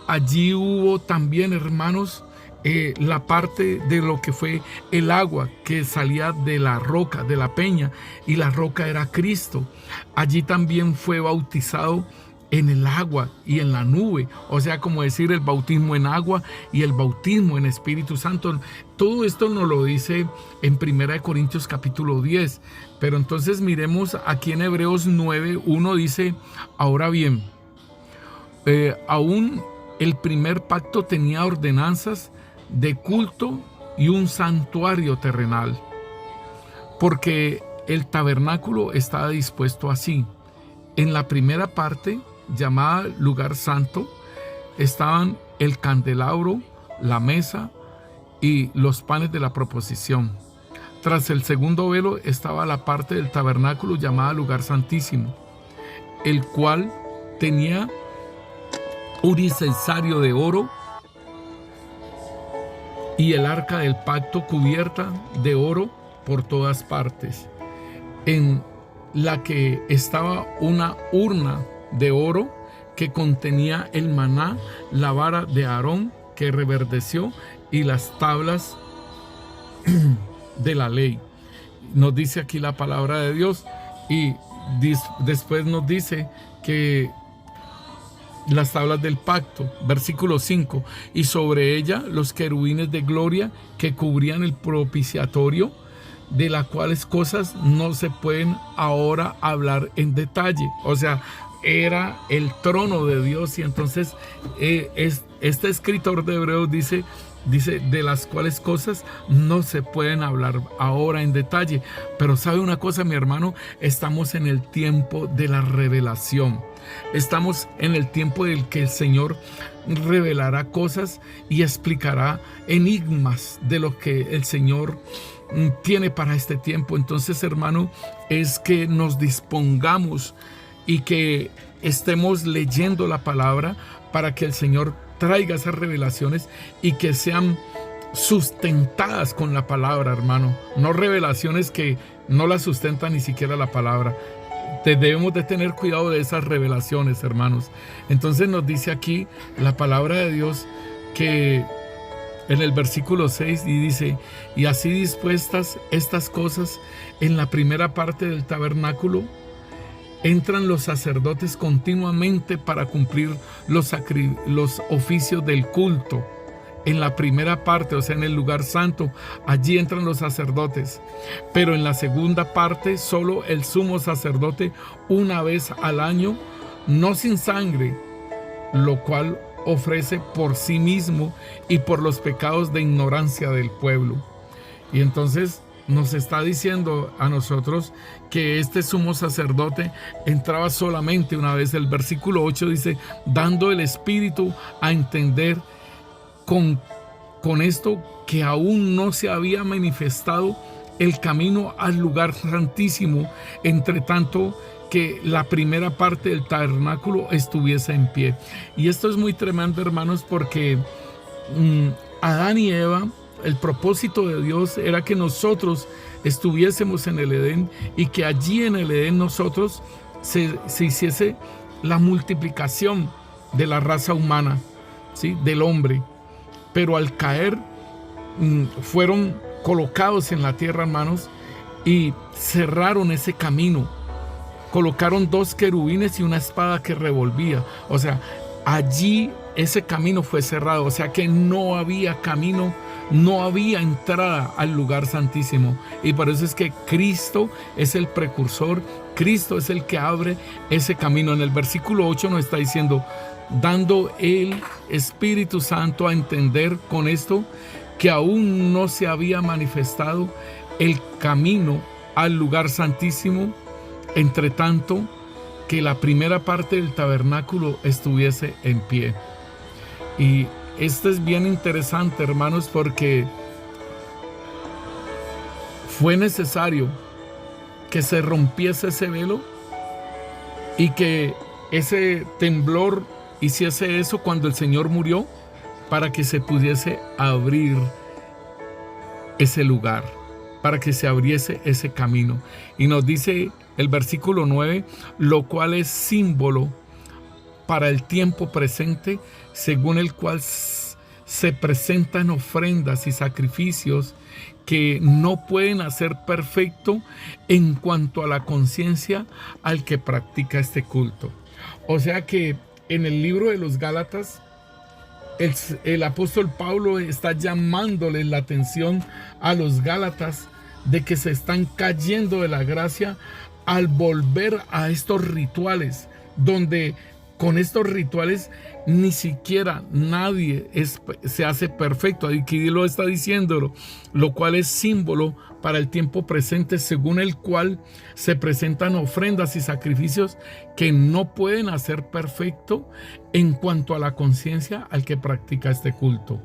Allí hubo también, hermanos, la parte de lo que fue el agua que salía de la roca, de la peña, y la roca era Cristo. Allí también fue bautizado en el agua y en la nube, o sea, como decir, el bautismo en agua y el bautismo en Espíritu Santo. Todo esto nos lo dice en 1 Corintios capítulo 10, pero entonces miremos aquí en Hebreos 9:1, dice: ahora bien, aún el primer pacto tenía ordenanzas de culto y un santuario terrenal, porque el tabernáculo estaba dispuesto así. En la primera parte, llamada lugar santo, estaban el candelabro, la mesa y los panes de la proposición. Tras el segundo velo estaba la parte del tabernáculo llamada lugar santísimo, el cual tenía un incensario de oro y el arca del pacto cubierta de oro por todas partes, en la que estaba una urna de oro que contenía el maná, la vara de Aarón que reverdeció y las tablas de la ley. Nos dice aquí la palabra de Dios, y después nos dice que las tablas del pacto, versículo 5, y sobre ella los querubines de gloria que cubrían el propiciatorio, de las cuales cosas no se pueden ahora hablar en detalle. O sea, era el trono de Dios, y entonces este escritor de Hebreos dice de las cuales cosas no se pueden hablar ahora en detalle. Pero sabe una cosa, mi hermano, estamos en el tiempo de la revelación. Estamos en el tiempo en el que el Señor revelará cosas y explicará enigmas de lo que el Señor tiene para este tiempo. Entonces, hermano, es que nos dispongamos y que estemos leyendo la palabra para que el Señor traiga esas revelaciones y que sean sustentadas con la palabra, hermano. No revelaciones que no las sustenta ni siquiera la palabra. Debemos de tener cuidado de esas revelaciones, hermanos. Entonces nos dice aquí la palabra de Dios que en el versículo 6, y dice: y así dispuestas estas cosas en la primera parte del tabernáculo, entran los sacerdotes continuamente para cumplir los oficios del culto. En la primera parte, o sea, en el lugar santo, allí entran los sacerdotes. Pero en la segunda parte, solo el sumo sacerdote una vez al año, no sin sangre, lo cual ofrece por sí mismo y por los pecados de ignorancia del pueblo. Y entonces nos está diciendo a nosotros que este sumo sacerdote entraba solamente una vez. El versículo 8 dice: dando el Espíritu a entender con esto que aún no se había manifestado el camino al lugar santísimo, entre tanto que la primera parte del tabernáculo estuviese en pie. Y esto es muy tremendo, hermanos, porque Adán y Eva, el propósito de Dios era que nosotros estuviésemos en el Edén, y que allí en el Edén nosotros se hiciese la multiplicación de la raza humana, ¿sí? Del hombre. Pero al caer fueron colocados en la tierra, hermanos, y cerraron ese camino. Colocaron 2 querubines y una espada que revolvía. O sea, allí ese camino fue cerrado. O sea que no había camino, no había entrada al lugar santísimo. Y por eso es que Cristo es el precursor, Cristo es el que abre ese camino. En el versículo 8 nos está diciendo: dando el Espíritu Santo a entender con esto que aún no se había manifestado el camino al lugar santísimo, entre tanto que la primera parte del tabernáculo estuviese en pie. Y esto es bien interesante, hermanos, porque fue necesario que se rompiese ese velo y que ese temblor hiciese eso cuando el Señor murió, para que se pudiese abrir ese lugar, para que se abriese ese camino. Y nos dice el versículo 9, lo cual es símbolo para el tiempo presente, según el cual se presentan ofrendas y sacrificios que no pueden hacer perfecto en cuanto a la conciencia al que practica este culto. O sea que en el libro de los Gálatas, el apóstol Pablo está llamándole la atención a los Gálatas de que se están cayendo de la gracia al volver a estos rituales donde con estos rituales ni siquiera nadie se hace perfecto. Aquí lo está diciéndolo, lo cual es símbolo para el tiempo presente, según el cual se presentan ofrendas y sacrificios que no pueden hacer perfecto en cuanto a la conciencia al que practica este culto.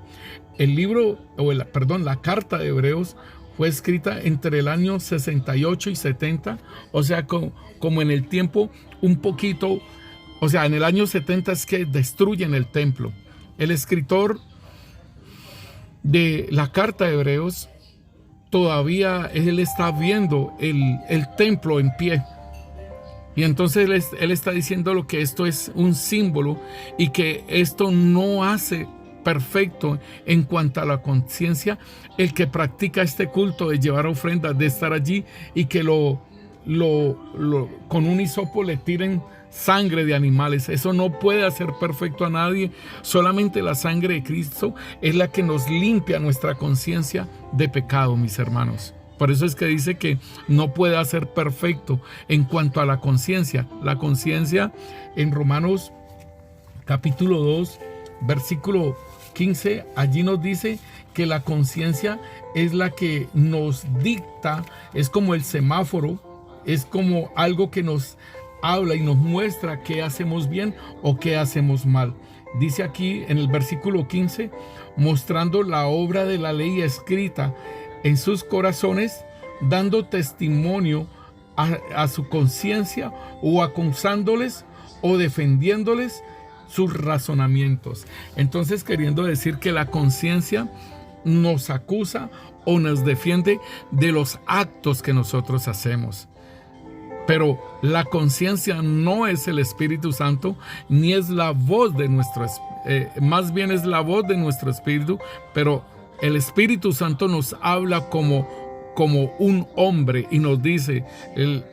La carta de Hebreos fue escrita entre el año 68 y 70, o sea, como en el tiempo un poquito, o sea, en el año 70 es que destruyen el templo. El escritor de la carta de Hebreos, todavía él está viendo el templo en pie. Y entonces él está diciendo lo que esto es un símbolo y que esto no hace perfecto en cuanto a la conciencia el que practica este culto de llevar ofrendas, de estar allí y que con un hisopo le tiren sangre de animales. Eso no puede hacer perfecto a nadie. Solamente la sangre de Cristo es la que nos limpia nuestra conciencia de pecado, mis hermanos. Por eso es que dice que no puede hacer perfecto en cuanto a la conciencia. La conciencia en Romanos capítulo 2, versículo 15, allí nos dice que la conciencia es la que nos dicta, es como el semáforo, es como algo que nos habla y nos muestra qué hacemos bien o qué hacemos mal. Dice aquí en el versículo 15, mostrando la obra de la ley escrita en sus corazones, dando testimonio a su conciencia, o acusándoles o defendiéndoles sus razonamientos. Entonces, queriendo decir que la conciencia nos acusa o nos defiende de los actos que nosotros hacemos. Pero la conciencia no es el Espíritu Santo, ni es la voz de más bien es la voz de nuestro espíritu, pero el Espíritu Santo nos habla como un hombre y nos dice,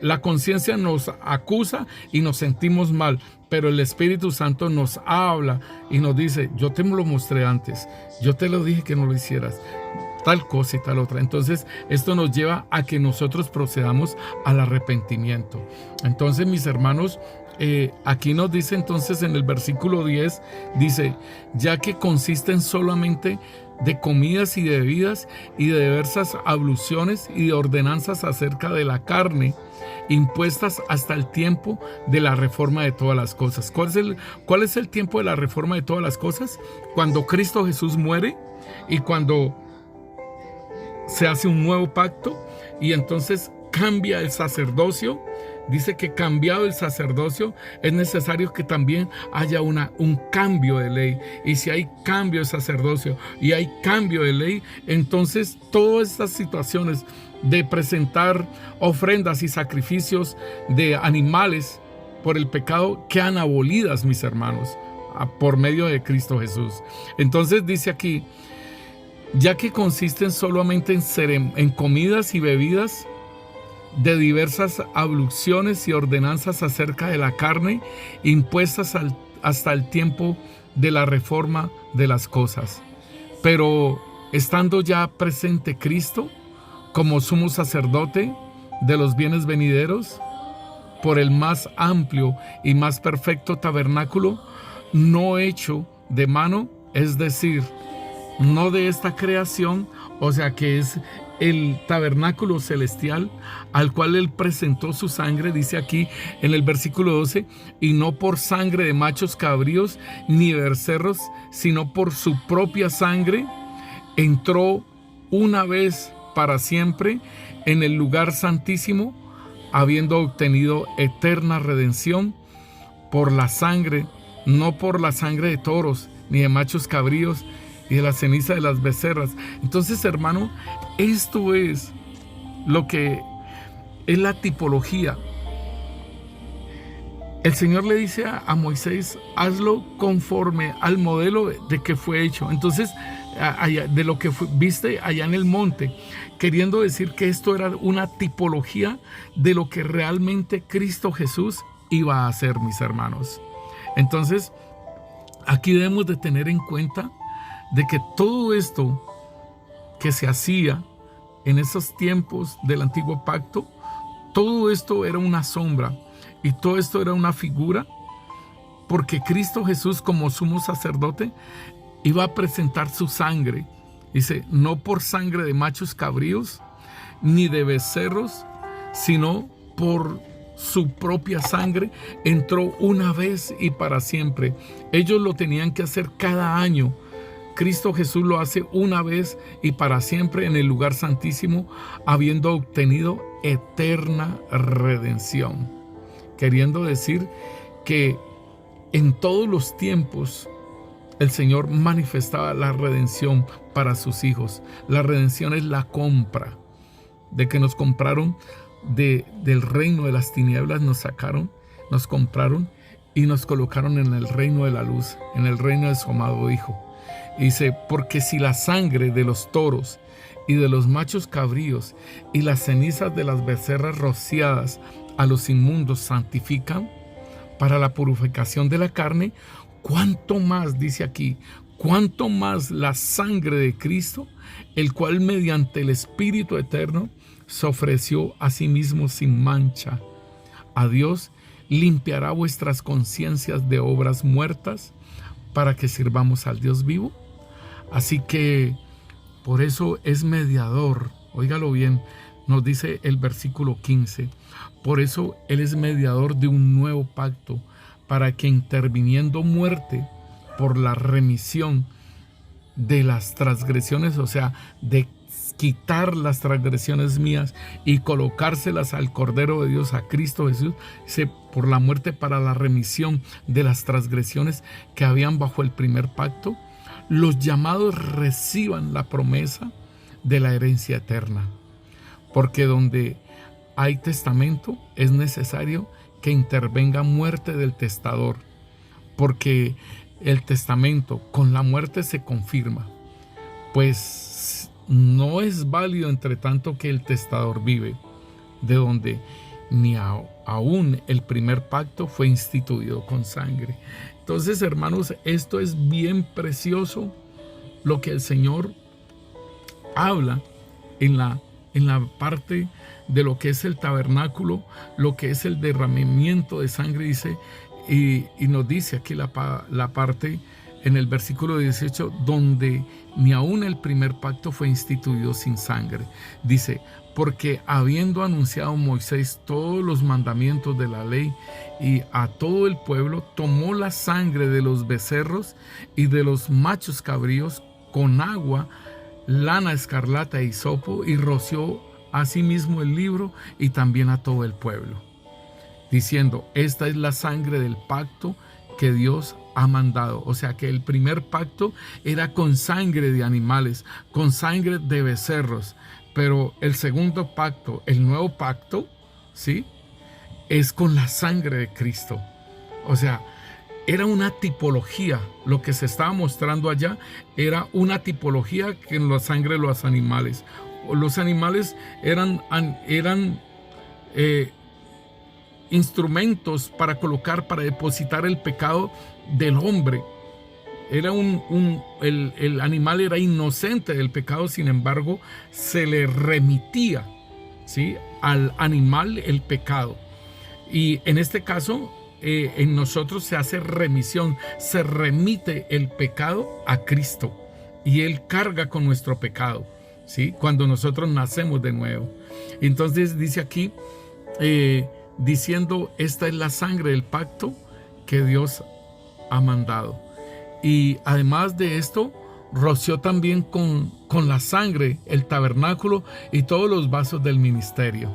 la conciencia nos acusa y nos sentimos mal, pero el Espíritu Santo nos habla y nos dice, yo te lo mostré antes, yo te lo dije que no lo hicieras, tal cosa y tal otra. Entonces esto nos lleva a que nosotros procedamos al arrepentimiento. Entonces, mis hermanos, aquí nos dice entonces en el versículo 10, dice, ya que consisten solamente de comidas y de bebidas y de diversas abluciones y de ordenanzas acerca de la carne, impuestas hasta el tiempo de la reforma de todas las cosas. ¿Cuál es el tiempo de la reforma de todas las cosas? Cuando Cristo Jesús muere y cuando se hace un nuevo pacto y entonces cambia el sacerdocio. Dice que cambiado el sacerdocio es necesario que también haya un cambio de ley. Y si hay cambio de sacerdocio y hay cambio de ley, entonces todas estas situaciones de presentar ofrendas y sacrificios de animales por el pecado quedan abolidas, mis hermanos, por medio de Cristo Jesús. Entonces dice aquí, ya que consisten solamente en comidas y bebidas, de diversas abluciones y ordenanzas acerca de la carne, impuestas hasta el tiempo de la reforma de las cosas. Pero estando ya presente Cristo como sumo sacerdote de los bienes venideros, por el más amplio y más perfecto tabernáculo, no hecho de mano, es decir, no de esta creación, o sea que es el tabernáculo celestial al cual él presentó su sangre, dice aquí en el versículo 12, y no por sangre de machos cabríos ni de becerros, sino por su propia sangre, entró una vez para siempre en el lugar santísimo, habiendo obtenido eterna redención por la sangre, no por la sangre de toros ni de machos cabríos y de la ceniza de las becerras. Entonces, hermano, esto es lo que es la tipología. El Señor le dice a Moisés, hazlo conforme al modelo de que fue hecho. Entonces, de lo que viste allá en el monte, queriendo decir que esto era una tipología de lo que realmente Cristo Jesús iba a hacer, mis hermanos. Entonces, aquí debemos de tener en cuenta de que todo esto que se hacía en esos tiempos del antiguo pacto, todo esto era una sombra y todo esto era una figura porque Cristo Jesús, como sumo sacerdote, iba a presentar su sangre. Dice, no por sangre de machos cabríos, ni de becerros, sino por su propia sangre, entró una vez y para siempre. Ellos lo tenían que hacer cada año. Cristo Jesús lo hace una vez y para siempre en el lugar santísimo, habiendo obtenido eterna redención. Queriendo decir que en todos los tiempos el Señor manifestaba la redención para sus hijos. La redención es la compra, de que nos compraron del reino de las tinieblas, nos sacaron, nos compraron y nos colocaron en el reino de la luz, en el reino de su amado Hijo. Y dice, porque si la sangre de los toros y de los machos cabríos y las cenizas de las becerras rociadas a los inmundos santifican para la purificación de la carne, ¿cuánto más, dice aquí, cuánto más la sangre de Cristo, el cual mediante el Espíritu eterno se ofreció a sí mismo sin mancha a Dios, limpiará vuestras conciencias de obras muertas para que sirvamos al Dios vivo? Así que por eso es mediador. Óigalo bien, nos dice el versículo 15. Por eso Él es mediador de un nuevo pacto, para que interviniendo muerte por la remisión de las transgresiones, o sea, de quitar las transgresiones mías y colocárselas al Cordero de Dios, a Cristo Jesús, dice, por la muerte para la remisión de las transgresiones que habían bajo el primer pacto, los llamados reciban la promesa de la herencia eterna. Porque donde hay testamento es necesario que intervenga muerte del testador, porque el testamento con la muerte se confirma, pues no es válido entre tanto que el testador vive, de donde ni aún el primer pacto fue instituido con sangre. Entonces, hermanos, esto es bien precioso lo que el Señor habla en la parte de lo que es el tabernáculo, lo que es el derramamiento de sangre, dice, y nos dice aquí la parte en el versículo 18, donde ni aún el primer pacto fue instituido sin sangre. Dice, porque habiendo anunciado Moisés todos los mandamientos de la ley y a todo el pueblo, tomó la sangre de los becerros y de los machos cabríos con agua, lana escarlata y hisopo, y roció asimismo el libro y también a todo el pueblo, diciendo, esta es la sangre del pacto que Dios ha mandado. O sea que el primer pacto era con sangre de animales, con sangre de becerros, pero el segundo pacto, el nuevo pacto, ¿sí?, es con la sangre de Cristo. O sea, era una tipología, lo que se estaba mostrando allá era una tipología que en la sangre de los animales. Los animales eran instrumentos para colocar, para depositar el pecado del hombre. Era el animal era inocente del pecado, sin embargo, se le remitía, ¿sí?, al animal el pecado. Y en este caso, en nosotros se hace remisión, se remite el pecado a Cristo y Él carga con nuestro pecado, ¿sí?, cuando nosotros nacemos de nuevo. Entonces dice aquí, diciendo, esta es la sangre del pacto que Dios ha mandado. Y además de esto, roció también con la sangre el tabernáculo y todos los vasos del ministerio.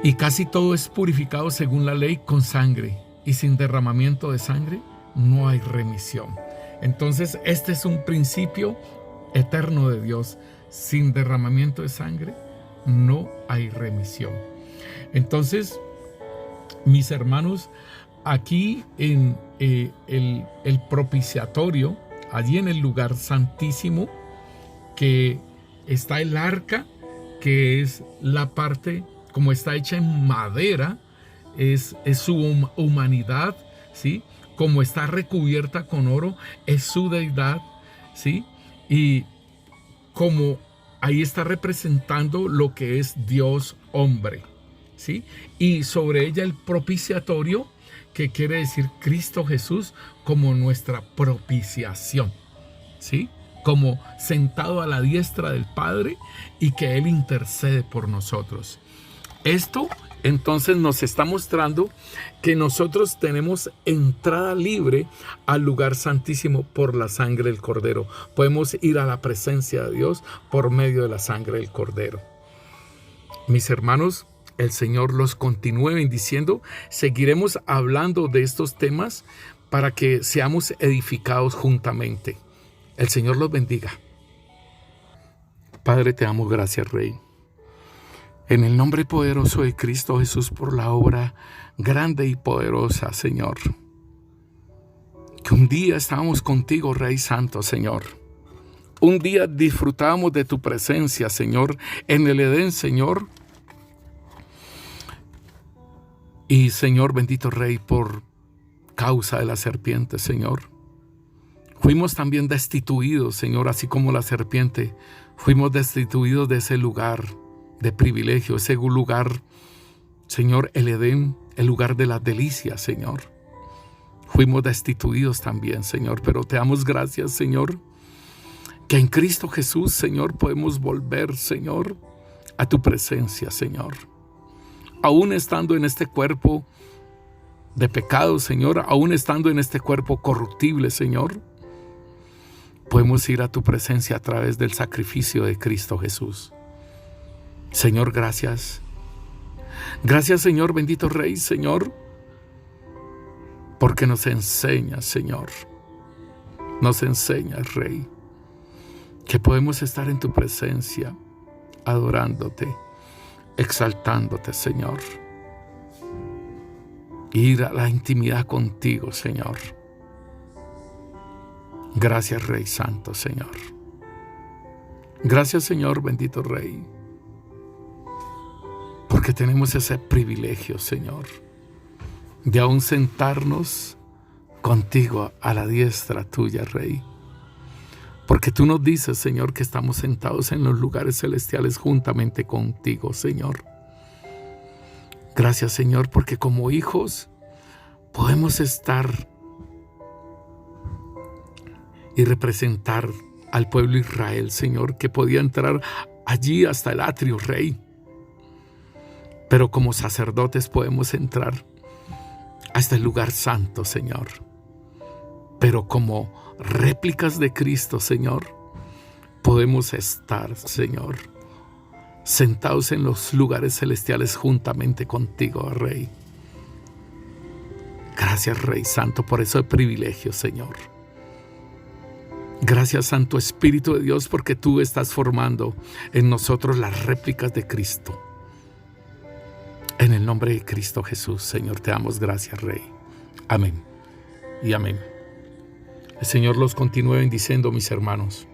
Y casi todo es purificado según la ley con sangre, y sin derramamiento de sangre no hay remisión. Entonces este es un principio eterno de Dios. Sin derramamiento de sangre no hay remisión. Entonces, mis hermanos, aquí en el propiciatorio, allí en el lugar santísimo, que está el arca, que es la parte, como está hecha en madera, es su humanidad, ¿sí?, como está recubierta con oro, es su deidad, ¿sí?, y como ahí está representando lo que es Dios hombre, ¿sí?, y sobre ella el propiciatorio que quiere decir Cristo Jesús como nuestra propiciación, ¿sí? Como sentado a la diestra del Padre y que Él intercede por nosotros. Esto entonces nos está mostrando que nosotros tenemos entrada libre al lugar santísimo por la sangre del Cordero. Podemos ir a la presencia de Dios por medio de la sangre del Cordero. Mis hermanos, el Señor los continúe bendiciendo. Seguiremos hablando de estos temas para que seamos edificados juntamente. El Señor los bendiga. Padre, te damos gracias, Rey. En el nombre poderoso de Cristo Jesús, por la obra grande y poderosa, Señor. Que un día estábamos contigo, Rey Santo, Señor. Un día disfrutábamos de tu presencia, Señor, en el Edén, Señor. Y, Señor, bendito Rey, por causa de la serpiente, Señor. Fuimos también destituidos, Señor, así como la serpiente. Fuimos destituidos de ese lugar de privilegio, ese lugar, Señor, el Edén, el lugar de las delicias, Señor. Fuimos destituidos también, Señor, pero te damos gracias, Señor, que en Cristo Jesús, Señor, podemos volver, Señor, a tu presencia, Señor. Aún estando en este cuerpo de pecado, Señor, aún estando en este cuerpo corruptible, Señor, podemos ir a tu presencia a través del sacrificio de Cristo Jesús. Señor, gracias. Gracias, Señor, bendito Rey, Señor, porque nos enseñas, Señor. Nos enseñas, Rey, que podemos estar en tu presencia, adorándote, exaltándote, Señor. Ir a la intimidad contigo, Señor. Gracias, Rey Santo, Señor. Gracias, Señor, bendito Rey, porque tenemos ese privilegio, Señor, de aún sentarnos contigo a la diestra tuya, Rey. Porque tú nos dices, Señor, que estamos sentados en los lugares celestiales juntamente contigo, Señor. Gracias, Señor, porque como hijos podemos estar y representar al pueblo de Israel, Señor, que podía entrar allí hasta el atrio, Rey. Pero como sacerdotes podemos entrar hasta el lugar santo, Señor. Pero como réplicas de Cristo, Señor, podemos estar, Señor, sentados en los lugares celestiales juntamente contigo, Rey. Gracias, Rey Santo, por ese privilegio, Señor. Gracias, Santo Espíritu de Dios, porque tú estás formando en nosotros las réplicas de Cristo. En el nombre de Cristo Jesús, Señor, te damos gracias, Rey. Amén y amén. El Señor los continúe bendiciendo, mis hermanos.